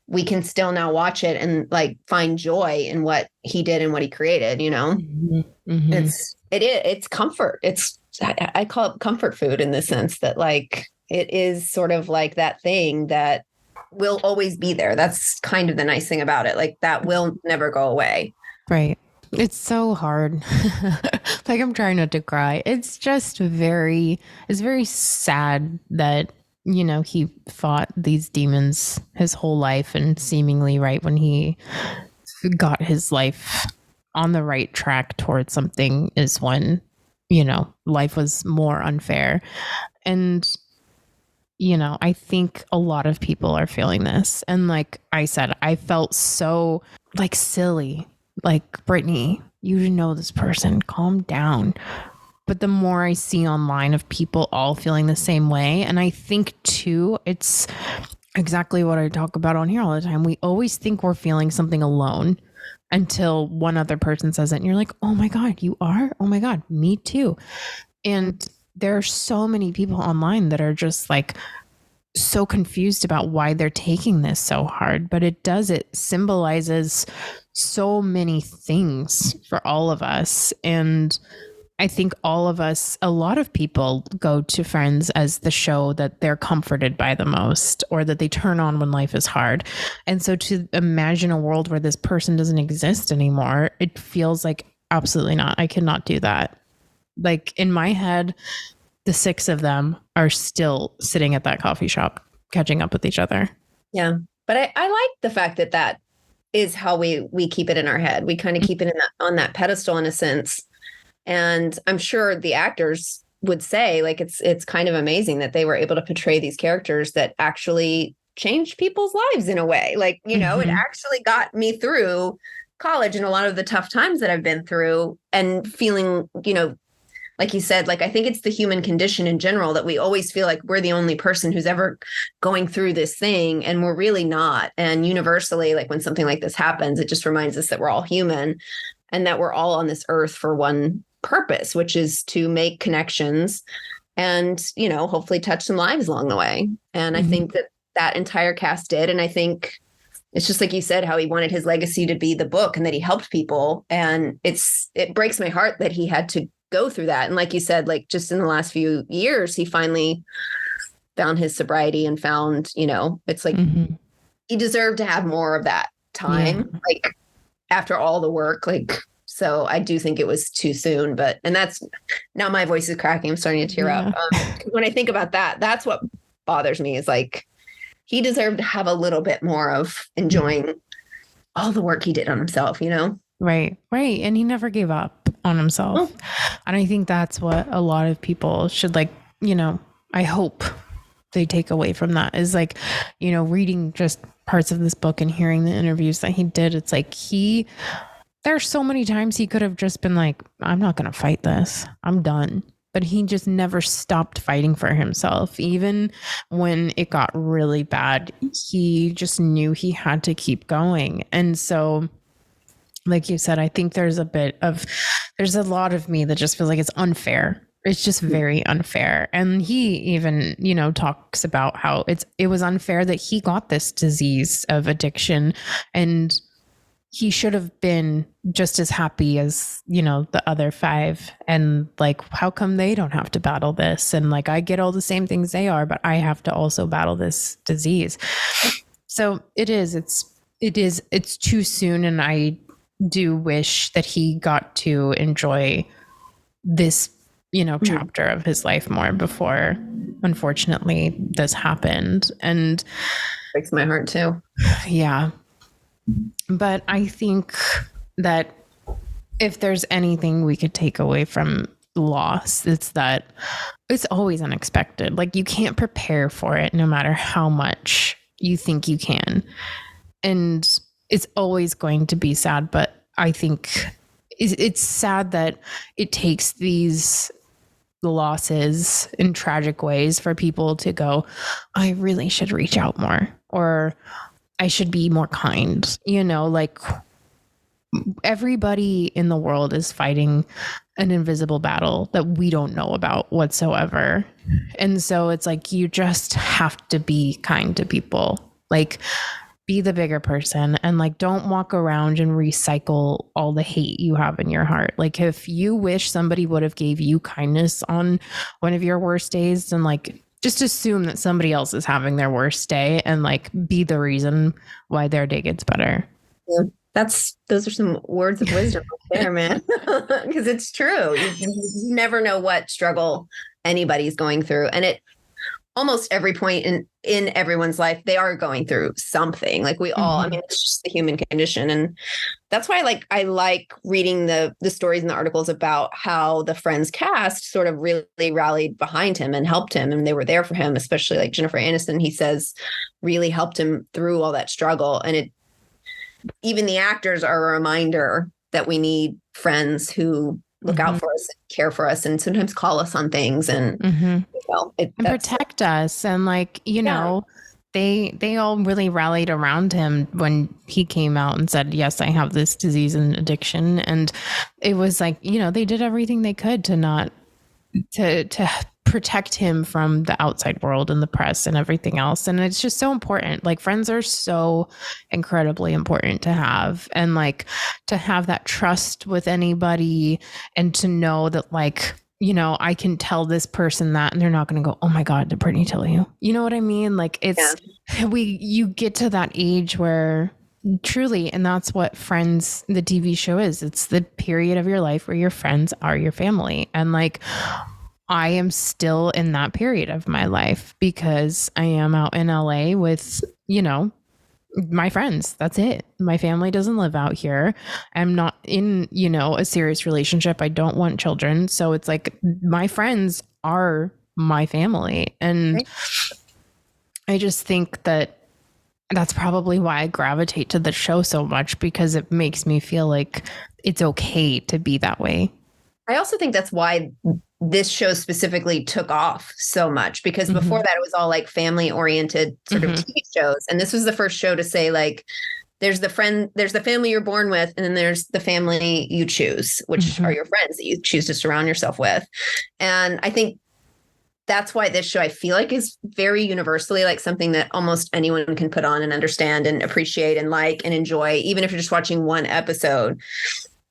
we can still now watch it and like find joy in what he did and what he created. Mm-hmm. Mm-hmm. It's comfort. I call it comfort food in the sense that like it is sort of like that thing that will always be there. That's kind of the nice thing about it. Like that will never go away. Right. It's so hard. Like I'm trying not to cry. It's very sad that, he fought these demons his whole life, and seemingly right when he got his life on the right track towards something is when, life was more unfair. And I think a lot of people are feeling this. And like I said, I felt so like silly, like, Brittany, you know this person, calm down. But the more I see online of people all feeling the same way, and I think too, it's exactly what I talk about on here all the time. We always think we're feeling something alone until one other person says it. And you're like, oh my God, you are? Oh my God, me too. And there are so many people online that are just like so confused about why they're taking this so hard. But it symbolizes so many things for all of us. And I think a lot of people go to Friends as the show that they're comforted by the most, or that they turn on when life is hard. And so to imagine a world where this person doesn't exist anymore, it feels like absolutely not. I cannot do that. Like in my head, the 6 of them are still sitting at that coffee shop, catching up with each other. Yeah. But I like the fact that is how we keep it in our head. We kind of keep it on that pedestal in a sense. And I'm sure the actors would say like, it's kind of amazing that they were able to portray these characters that actually changed people's lives in a way. Like, it actually got me through college and a lot of the tough times that I've been through, and feeling, like you said, like, I think it's the human condition in general that we always feel like we're the only person who's ever going through this thing, and we're really not. And universally, like when something like this happens, it just reminds us that we're all human and that we're all on this earth for one purpose, which is to make connections and, hopefully touch some lives along the way. And I think that entire cast did. And I think it's just like you said, how he wanted his legacy to be the book and that he helped people. And it breaks my heart that he had to go through that. And like you said, like just in the last few years, he finally found his sobriety and found, it's like he deserved to have more of that time, like after all the work, like, so I do think it was too soon, and that's now my voice is cracking. I'm starting to tear up. When I think about that, that's what bothers me is like, he deserved to have a little bit more of enjoying all the work he did on himself, Right. Right. And he never gave up on himself. Oh. And I think that's what a lot of people should I hope they take away from that is like, reading just parts of this book and hearing the interviews that he did. It's like there's so many times he could have just been like, I'm not going to fight this. I'm done. But he just never stopped fighting for himself. Even when it got really bad, he just knew he had to keep going. And so, like you said, I think there's a lot of me that just feels like it's unfair. It's just very unfair. And he even, talks about how it was unfair that he got this disease of addiction, and he should have been just as happy as, the other 5. And like, how come they don't have to battle this? And like, I get all the same things they are, but I have to also battle this disease. So it's It's too soon. And I do wish that he got to enjoy this, chapter of his life more before, unfortunately, this happened. And Breaks my heart too. yeah. But I think that if there's anything we could take away from loss, it's that it's always unexpected. Like, you can't prepare for it no matter how much you think you can. And it's always going to be sad. But I think it's sad that it takes these losses in tragic ways for people to go, I really should reach out more, or I should be more kind. Like, everybody in the world is fighting an invisible battle that we don't know about whatsoever. And so it's like, you just have to be kind to people. Like, be the bigger person, and like, don't walk around and recycle all the hate you have in your heart. Like, if you wish somebody would have gave you kindness on one of your worst days, then like, just assume that somebody else is having their worst day, and like, be the reason why their day gets better. Yeah. Those are some words of wisdom there, man. Because it's true. You never know what struggle anybody's going through. And at almost every point in everyone's life, they are going through something. Like, we all, I mean, it's just the human condition. And that's why I like reading the stories and the articles about how the Friends cast sort of really rallied behind him and helped him. And they were there for him, especially like Jennifer Aniston, he says, really helped him through all that struggle. And even the actors are a reminder that we need friends who look out for us, and care for us, and sometimes call us on things, and and protect us. And like, they all really rallied around him when he came out and said, yes, I have this disease and addiction. And it was like, they did everything they could to not to protect him from the outside world and the press and everything else. And it's just so important. Like, friends are so incredibly important to have, and like, to have that trust with anybody, and to know that like, I can tell this person that, and they're not going to go, oh my God, did Brittany tell you? You know what I mean? Like, you get to that age where truly, and that's what Friends, the TV show, is. It's the period of your life where your friends are your family. And like, I am still in that period of my life because I am out in LA with, my friends. That's it. My family doesn't live out here. I'm not in, a serious relationship. I don't want children. So it's like, my friends are my family. And I just think that that's probably why I gravitate to the show so much, because it makes me feel like it's okay to be that way. I also think that's why this show specifically took off so much, because before that it was all like family oriented sort of TV shows. And this was the first show to say like, there's the family you're born with, and then there's the family you choose, which are your friends that you choose to surround yourself with. And I think that's why this show, I feel like, is very universally like something that almost anyone can put on and understand and appreciate and like and enjoy, even if you're just watching one episode,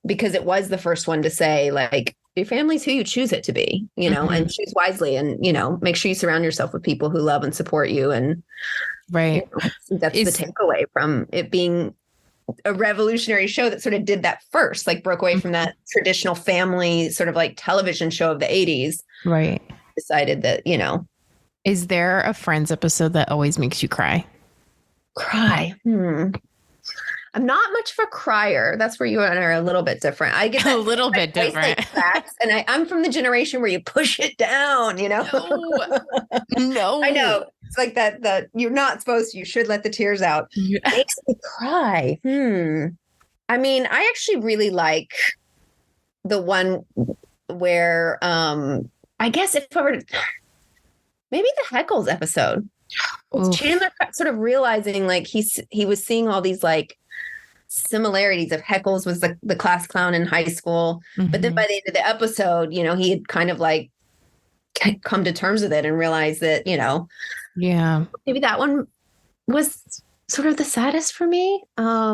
because it was the first one to say like, your family's who you choose it to be, and choose wisely, and, make sure you surround yourself with people who love and support you. And that's the takeaway from it being a revolutionary show that sort of did that first, like broke away from that traditional family sort of like television show of the 80s. Right. Decided that, Is there a Friends episode that always makes you cry? Cry. I'm not much of a crier. That's where you and I are a little bit different. I get that a little bit different. And I'm from the generation where you push it down, No. I know. It's like that you're not supposed to. You should let the tears out. It makes me cry. I mean, I actually really like the one where I guess if I were to, maybe the Heckles episode. It's Chandler sort of realizing like he was seeing all these like similarities of Heckles was the class clown in high school. But then by the end of the episode, he had kind of like come to terms with it and realized that, maybe that one was sort of the saddest for me. I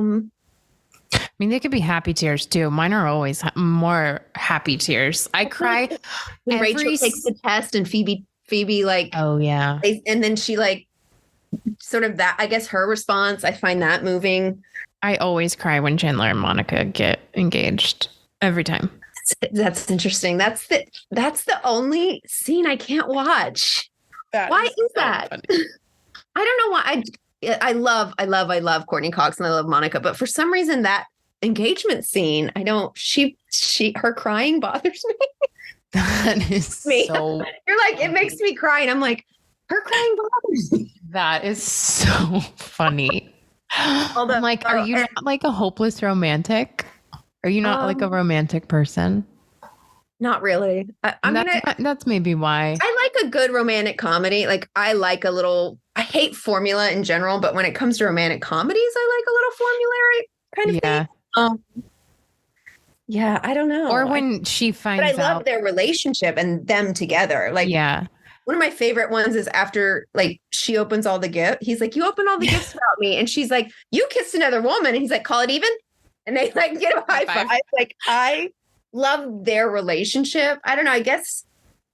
mean, they could be happy tears too. Mine are always more happy tears. I cry when Rachel takes the test and Phoebe like, oh yeah. And then she like sort of that, I guess her response, I find that moving. I always cry when Chandler and Monica get engaged every time. That's interesting. That's the only scene I can't watch. Why is so that? Funny. I don't know why. I love Courtney Cox and I love Monica, but for some reason that engagement scene, I don't. Her crying bothers me. That is me. So. You're like, it makes me cry, and I'm like, her crying bothers me. That is so funny. I'm like, are you not like a hopeless romantic? Are you not like a romantic person? Not really. That's maybe why. I like a good romantic comedy. Like I hate formula in general, but when it comes to romantic comedies, I like a little formulaic kind of thing. Yeah, I don't know. Or when she finds out. But I love their relationship and them together. Like, yeah. One of my favorite ones is after like she opens all the gifts. He's like, you open all the gifts without me. And she's like, you kissed another woman. And he's like, call it even. And they like get a high five. Like I love their relationship. I don't know. I guess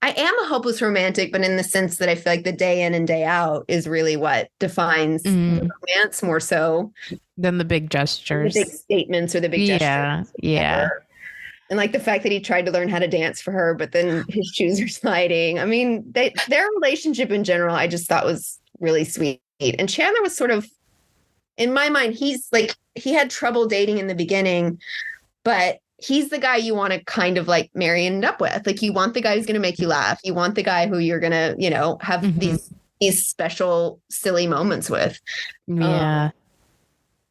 I am a hopeless romantic, but in the sense that I feel like the day in and day out is really what defines the romance more so than the big gestures, the big statements or the big gestures. Yeah. And like the fact that he tried to learn how to dance for her, but then his shoes are sliding. I mean, their relationship in general, I just thought was really sweet. And Chandler was sort of, in my mind, he's like, he had trouble dating in the beginning, but he's the guy you want to kind of like marry and end up with. Like you want the guy who's going to make you laugh. You want the guy who you're going to, have these special, silly moments with. Yeah.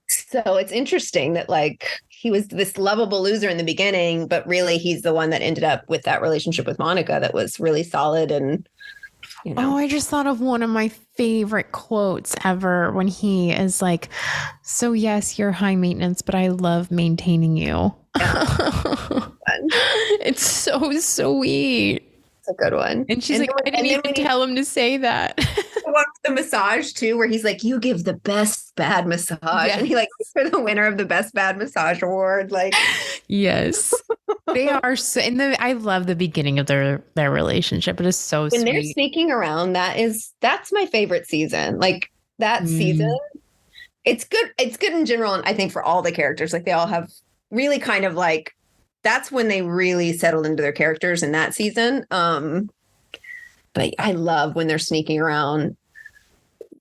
So it's interesting that like he was this lovable loser in the beginning, but really he's the one that ended up with that relationship with Monica that was really solid. And Oh, I just thought of one of my favorite quotes ever when he is like, so yes, you're high maintenance, but I love maintaining you. Yeah. It's so sweet. It's a good one. And she's like, I didn't even tell him to say that. The one with the massage too, where he's like, you give the best bad massage. Yes. And he like for the winner of the best bad massage award. Like, yes, they are. So, I love the beginning of their relationship. It is so sweet. When they're sneaking around, that's my favorite season. Like that season, it's good. It's good in general. And I think for all the characters, like they all have really kind of like, that's when they really settled into their characters in that season. But I love when they're sneaking around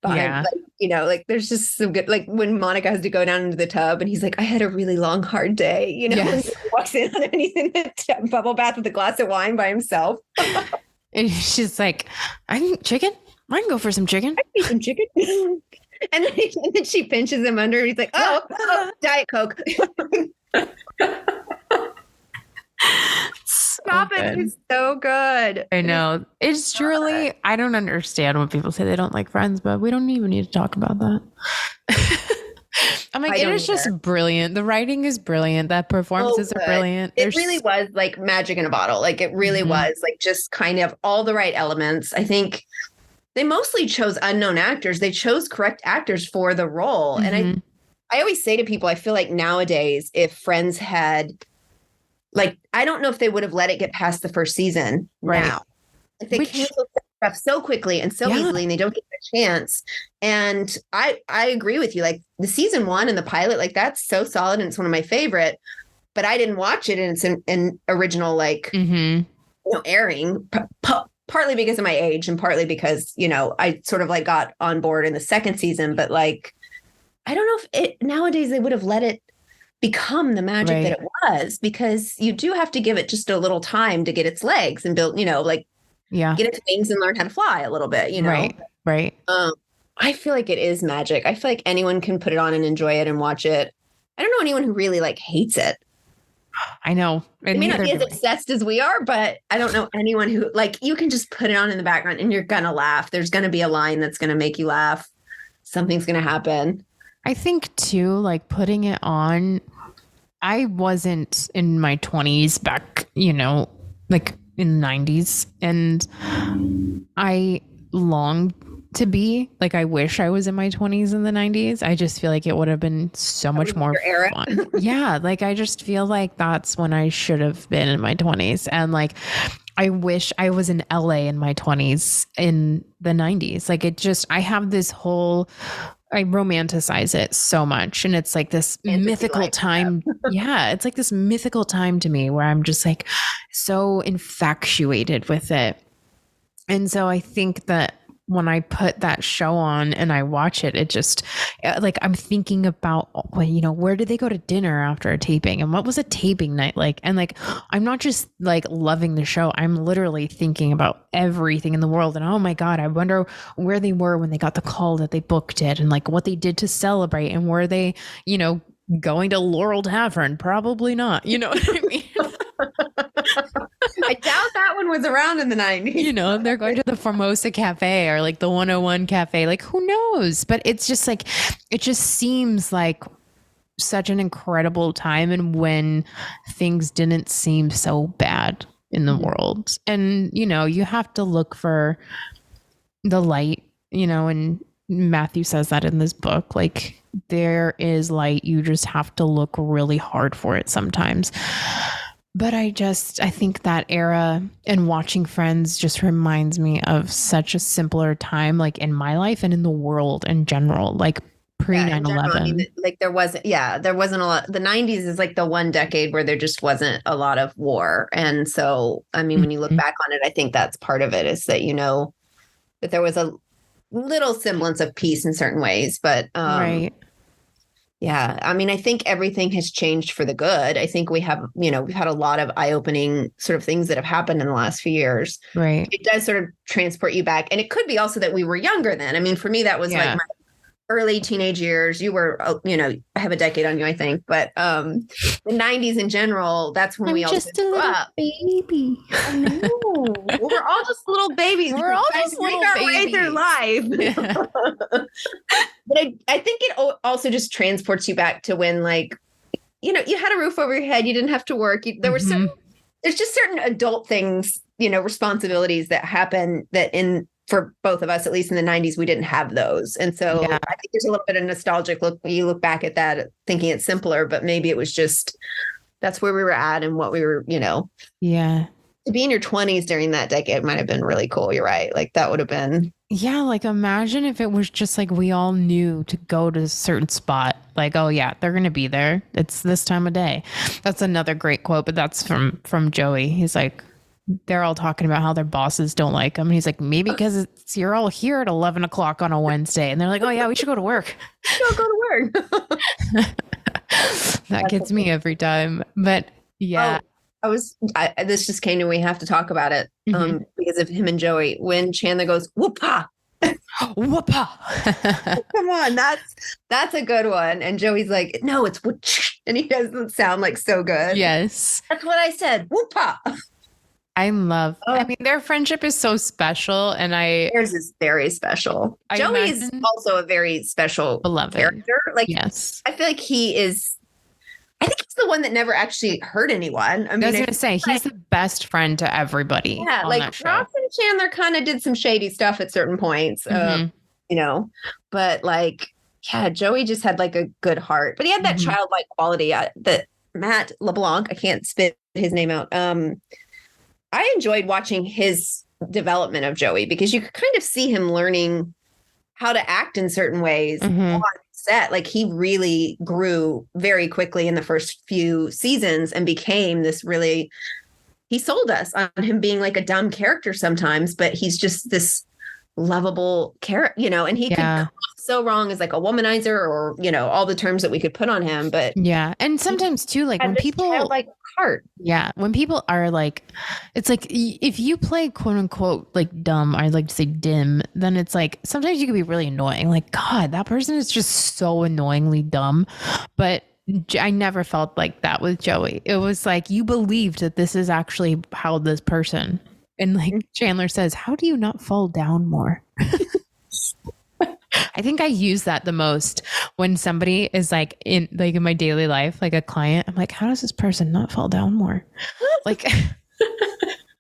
behind, like there's just some good, like when Monica has to go down into the tub and he's like, I had a really long, hard day, yes. He walks in and he's in the bubble bath with a glass of wine by himself. And she's like, I can go for some chicken. I need some chicken. and then she pinches him under and he's like, oh Diet Coke. Stop it. It's so good. I know. It's truly, I don't understand when people say they don't like Friends, but we don't even need to talk about that. I'm like, it is just brilliant. The writing is brilliant. That performances are brilliant. It really was like magic in a bottle. Like it really was like just kind of all the right elements. I think they mostly chose unknown actors. They chose correct actors for the role. And I always say to people, I feel like nowadays, if Friends had, like, I don't know if they would have let it get past the first season now. Like they cancel stuff so quickly and so easily, and they don't get a chance. And I agree with you. Like the season 1 and the pilot, like that's so solid and it's one of my favorite. But I didn't watch it in its an original airing, partly because of my age and partly because I sort of like got on board in the second season. But like I don't know if nowadays they would have let it become the magic that it was, because you do have to give it just a little time to get its legs and build, get its wings and learn how to fly a little bit, Right. I feel like it is magic. I feel like anyone can put it on and enjoy it and watch it. I don't know anyone who really like hates it. I know. It may not be as obsessed as we are, but I don't know anyone who like, you can just put it on in the background and you're going to laugh. There's going to be a line that's going to make you laugh. Something's going to happen. I think too, like putting it on, I wasn't in my 20s back, like in the 90s. And I longed to be like, I wish I was in my 20s in the 90s. I just feel like it would have been so much more fun. Yeah. Like, I just feel like that's when I should have been in my 20s. And like, I wish I was in LA in my 20s in the 90s. Like I have this whole, I romanticize it so much. And it's like this mythical time. Yeah. It's like this mythical time to me where I'm just like so infatuated with it. And so I think that when I put that show on and I watch it, it just like I'm thinking about, well, where did they go to dinner after a taping and what was a taping night like? And like, I'm not just like loving the show. I'm literally thinking about everything in the world. And oh my God, I wonder where they were when they got the call that they booked it and like what they did to celebrate and were they, going to Laurel Tavern? Probably not. You know what I mean? I doubt that one was around in the 90s. They're going to the Formosa Cafe or like the 101 Cafe. Like, who knows? But it's just like, it just seems like such an incredible time and when things didn't seem so bad in the world. And, you have to look for the light, and Matthew says that in this book. Like, there is light. You just have to look really hard for it sometimes. But I think that era and watching Friends just reminds me of such a simpler time, like in my life and in the world in general, like pre 9/11. I mean, like there wasn't a lot. The 90s is like the one decade where there just wasn't a lot of war. And so, I mean, when you look back on it, I think that's part of it is that, that there was a little semblance of peace in certain ways, but, right. Yeah. I mean, I think everything has changed for the good. I think we've had a lot of eye-opening sort of things that have happened in the last few years. Right. It does sort of transport you back. And it could be also that we were younger then. I mean, for me, that was like my early teenage years. You were, I have a decade on you, I think. But the 90s in general, that's when we all just a little baby. I know. Well, we're all just little babies. We're all just little babies. Way through life. Yeah. But I think it also just transports you back to when, like, you had a roof over your head. You didn't have to work. There were there's just certain adult things, responsibilities that happen that for both of us, at least in the 90s, we didn't have those. And so I think there's a little bit of nostalgic look. You look back at that thinking it's simpler, but maybe it was just, that's where we were at and what we were, Yeah. To be in your 20s during that decade might have been really cool. You're right. Like that would have been. Yeah. Like imagine if it was just like, we all knew to go to a certain spot. Like, oh yeah, they're going to be there. It's this time of day. That's another great quote, but that's from Joey. He's like, they're all talking about how their bosses don't like them. And he's like, maybe because you're all here at 11 o'clock on a Wednesday. And they're like, oh yeah, we should go to work. Go to work. That gets me every time. But yeah. This just came to, we have to talk about it because of him and Joey. When Chandler goes, whoop-ha. Whoop-ha. Come on, that's a good one. And Joey's like, no, it's whoosh. And he doesn't sound like so good. Yes. That's what I said. Whoop-ha. I mean, their friendship is so special. And theirs is very special. Joey is also a very special beloved character. Like, yes. I feel like I think he's the one that never actually hurt anyone. I mean, I was going to say, he's the best friend to everybody. Yeah, like Ross and Chandler kind of did some shady stuff at certain points, but like, yeah, Joey just had like a good heart, but he had that childlike quality that Matt LeBlanc, I can't spit his name out. I enjoyed watching his development of Joey because you could kind of see him learning how to act in certain ways on set. Like he really grew very quickly in the first few seasons and became this really, he sold us on him being like a dumb character sometimes, but he's just this lovable character, and he could go so wrong as like a womanizer or, all the terms that we could put on him. But yeah. And sometimes too, like when people like heart. Yeah. When people are like, it's like, if you play quote unquote, like dumb, I like to say dim, then it's like, sometimes you can be really annoying. Like, God, that person is just so annoyingly dumb. But I never felt like that with Joey. It was like, you believed that this is actually how this person, and like Chandler says, how do you not fall down more? I think I use that the most when somebody is like in my daily life, like a client. I'm like, how does this person not fall down more? Like,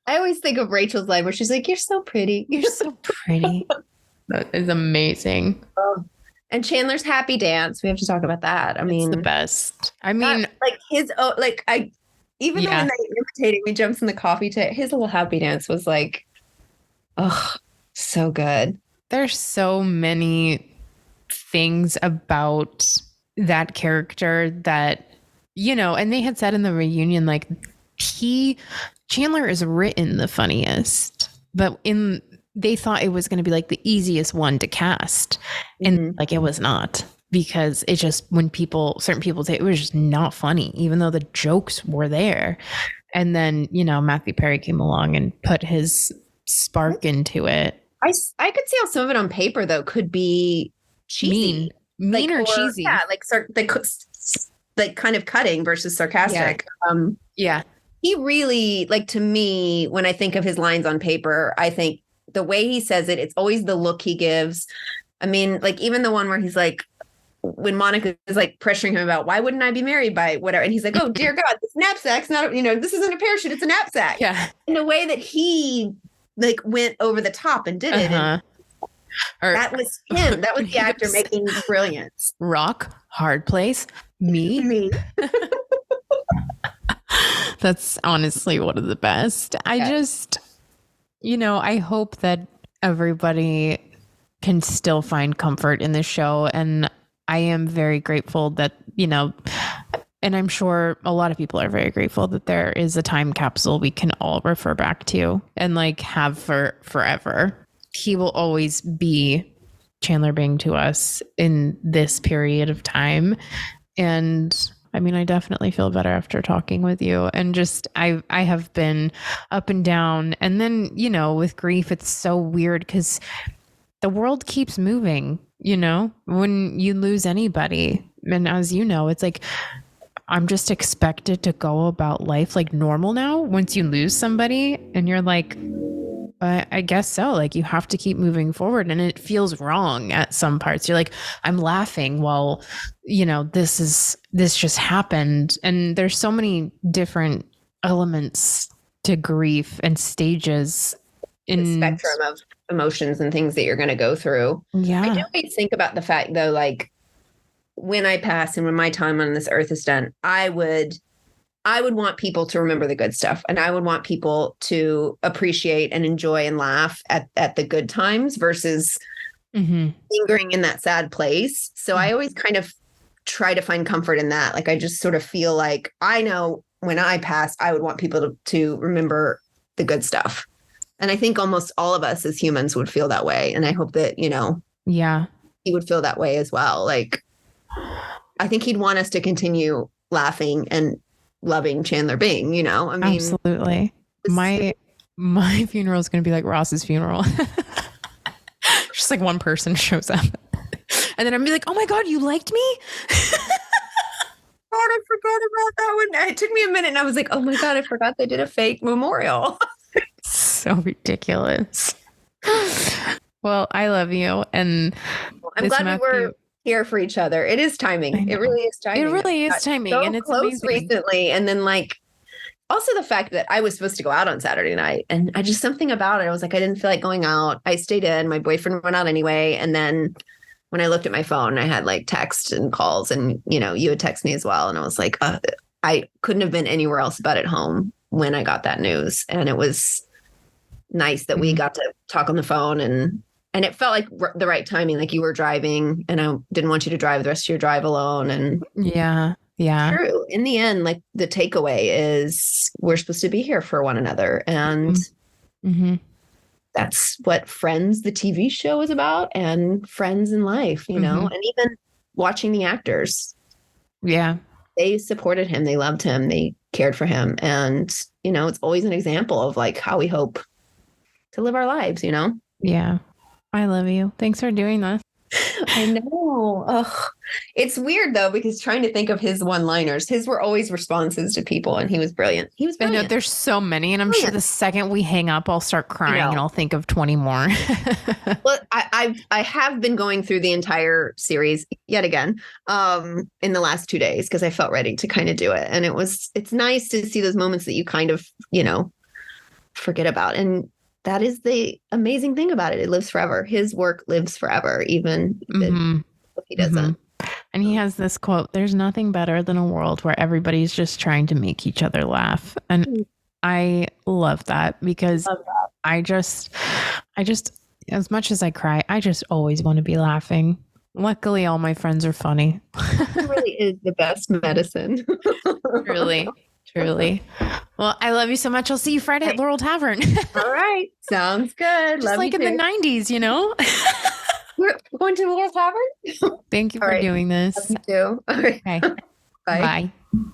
I always think of Rachel's line where she's like, "You're so pretty. You're so pretty." That is amazing. And Chandler's happy dance. We have to talk about that. I mean, the best. I mean, like his, Even the one that he imitated, he jumps in the coffee table. His little happy dance was like, oh, so good. There's so many things about that character that, you know, and they had said in the reunion, like, Chandler is written the funniest, but they thought it was going to be like the easiest one to cast. And like, it was not, because it just, when certain people say it was just not funny, even though the jokes were there. And then, you know, Matthew Perry came along and put his spark into it. I could see how some of it on paper, though, could be cheesy. Mean or cheesy. Yeah, like kind of cutting versus sarcastic. Yeah. He really, like, to me, when I think of his lines on paper, I think the way he says it, it's always the look he gives. I mean, like, even the one where he's like, when Monica is like pressuring him about, why wouldn't I be married by whatever? And he's like, oh, dear God, this knapsack's not, you know, this isn't a parachute, it's a knapsack. Yeah. In a way that he like went over the top and did it. And that was him. That was the actor making brilliance. Rock, hard place, me. That's honestly one of the best. I just, you know, I hope that everybody can still find comfort in this show. And I am very grateful that, you know, and I'm sure a lot of people are very grateful that there is a time capsule we can all refer back to and like have for forever. He will always be Chandler Bing to us in this period of time. And I mean, I definitely feel better after talking with you, and just, I have been up and down. And then, you know, with grief, it's so weird because the world keeps moving, you know, when you lose anybody. And as you know, it's like, I'm just expected to go about life like normal now once you lose somebody, and you're like, I guess so. Like, you have to keep moving forward, and it feels wrong at some parts. You're like, I'm laughing while, you know, this just happened. And there's so many different elements to grief and stages in the spectrum of emotions and things that you're going to go through. Yeah. I do always think about the fact, though, like, when I pass and when my time on this earth is done, I would want people to remember the good stuff, and I would want people to appreciate and enjoy and laugh at the good times versus lingering in that sad place. So I always kind of try to find comfort in that. Like, I just sort of feel like I know when I pass, I would want people to remember the good stuff. And I think almost all of us as humans would feel that way. And I hope that, you know, he would feel that way as well. Like, I think he'd want us to continue laughing and loving Chandler Bing, you know? I mean, absolutely. My funeral is going to be like Ross's funeral. Just like one person shows up. And then I'm be like, oh my God, you liked me? God, I forgot about that one. It took me a minute and I was like, oh my God, I forgot they did a fake memorial. So ridiculous. Well, I love you. And I'm glad we were here for each other. It is timing. It really is timing. It really is timing. So and it's close amazing. Recently. And then, like, also the fact that I was supposed to go out on Saturday night, and I just, something about it, I was like, I didn't feel like going out. I stayed in. My boyfriend went out anyway. And then when I looked at my phone, I had like texts and calls, and, you know, you had texted me as well. And I was like, I couldn't have been anywhere else but at home when I got that news. And it was nice that we got to talk on the phone, and it felt like the right timing. Like, you were driving, and I didn't want you to drive the rest of your drive alone. And yeah. True. In the end, like, the takeaway is we're supposed to be here for one another. And that's what Friends, the TV show, is about, and friends in life, you know, and even watching the actors. Yeah. They supported him. They loved him. They cared for him. And, you know, it's always an example of like how we hope to live our lives, you know? Yeah. I love you. Thanks for doing this. I know. Ugh. It's weird, though, because trying to think of his one-liners, his were always responses to people, and he was brilliant. I know there's so many, and I'm sure the second we hang up, I'll start crying and I'll think of 20 more. Well, I have been going through the entire series yet again in the last 2 days because I felt ready to kind of do it. And it's nice to see those moments that you kind of, you know, forget about. And that is the amazing thing about it. It lives forever. His work lives forever, even if he doesn't. And he has this quote, there's nothing better than a world where everybody's just trying to make each other laugh. And I love that because I just, as much as I cry, I just always want to be laughing. Luckily, all my friends are funny. It really is the best medicine. Truly, truly. Well, I love you so much. I'll see you Friday at Laurel Tavern. All right. Sounds good. Just love like you in too. the 90s, you know? We're going to Laurel Tavern? Thank you All for right. doing this. Love you too. All right. Okay. Bye. Bye.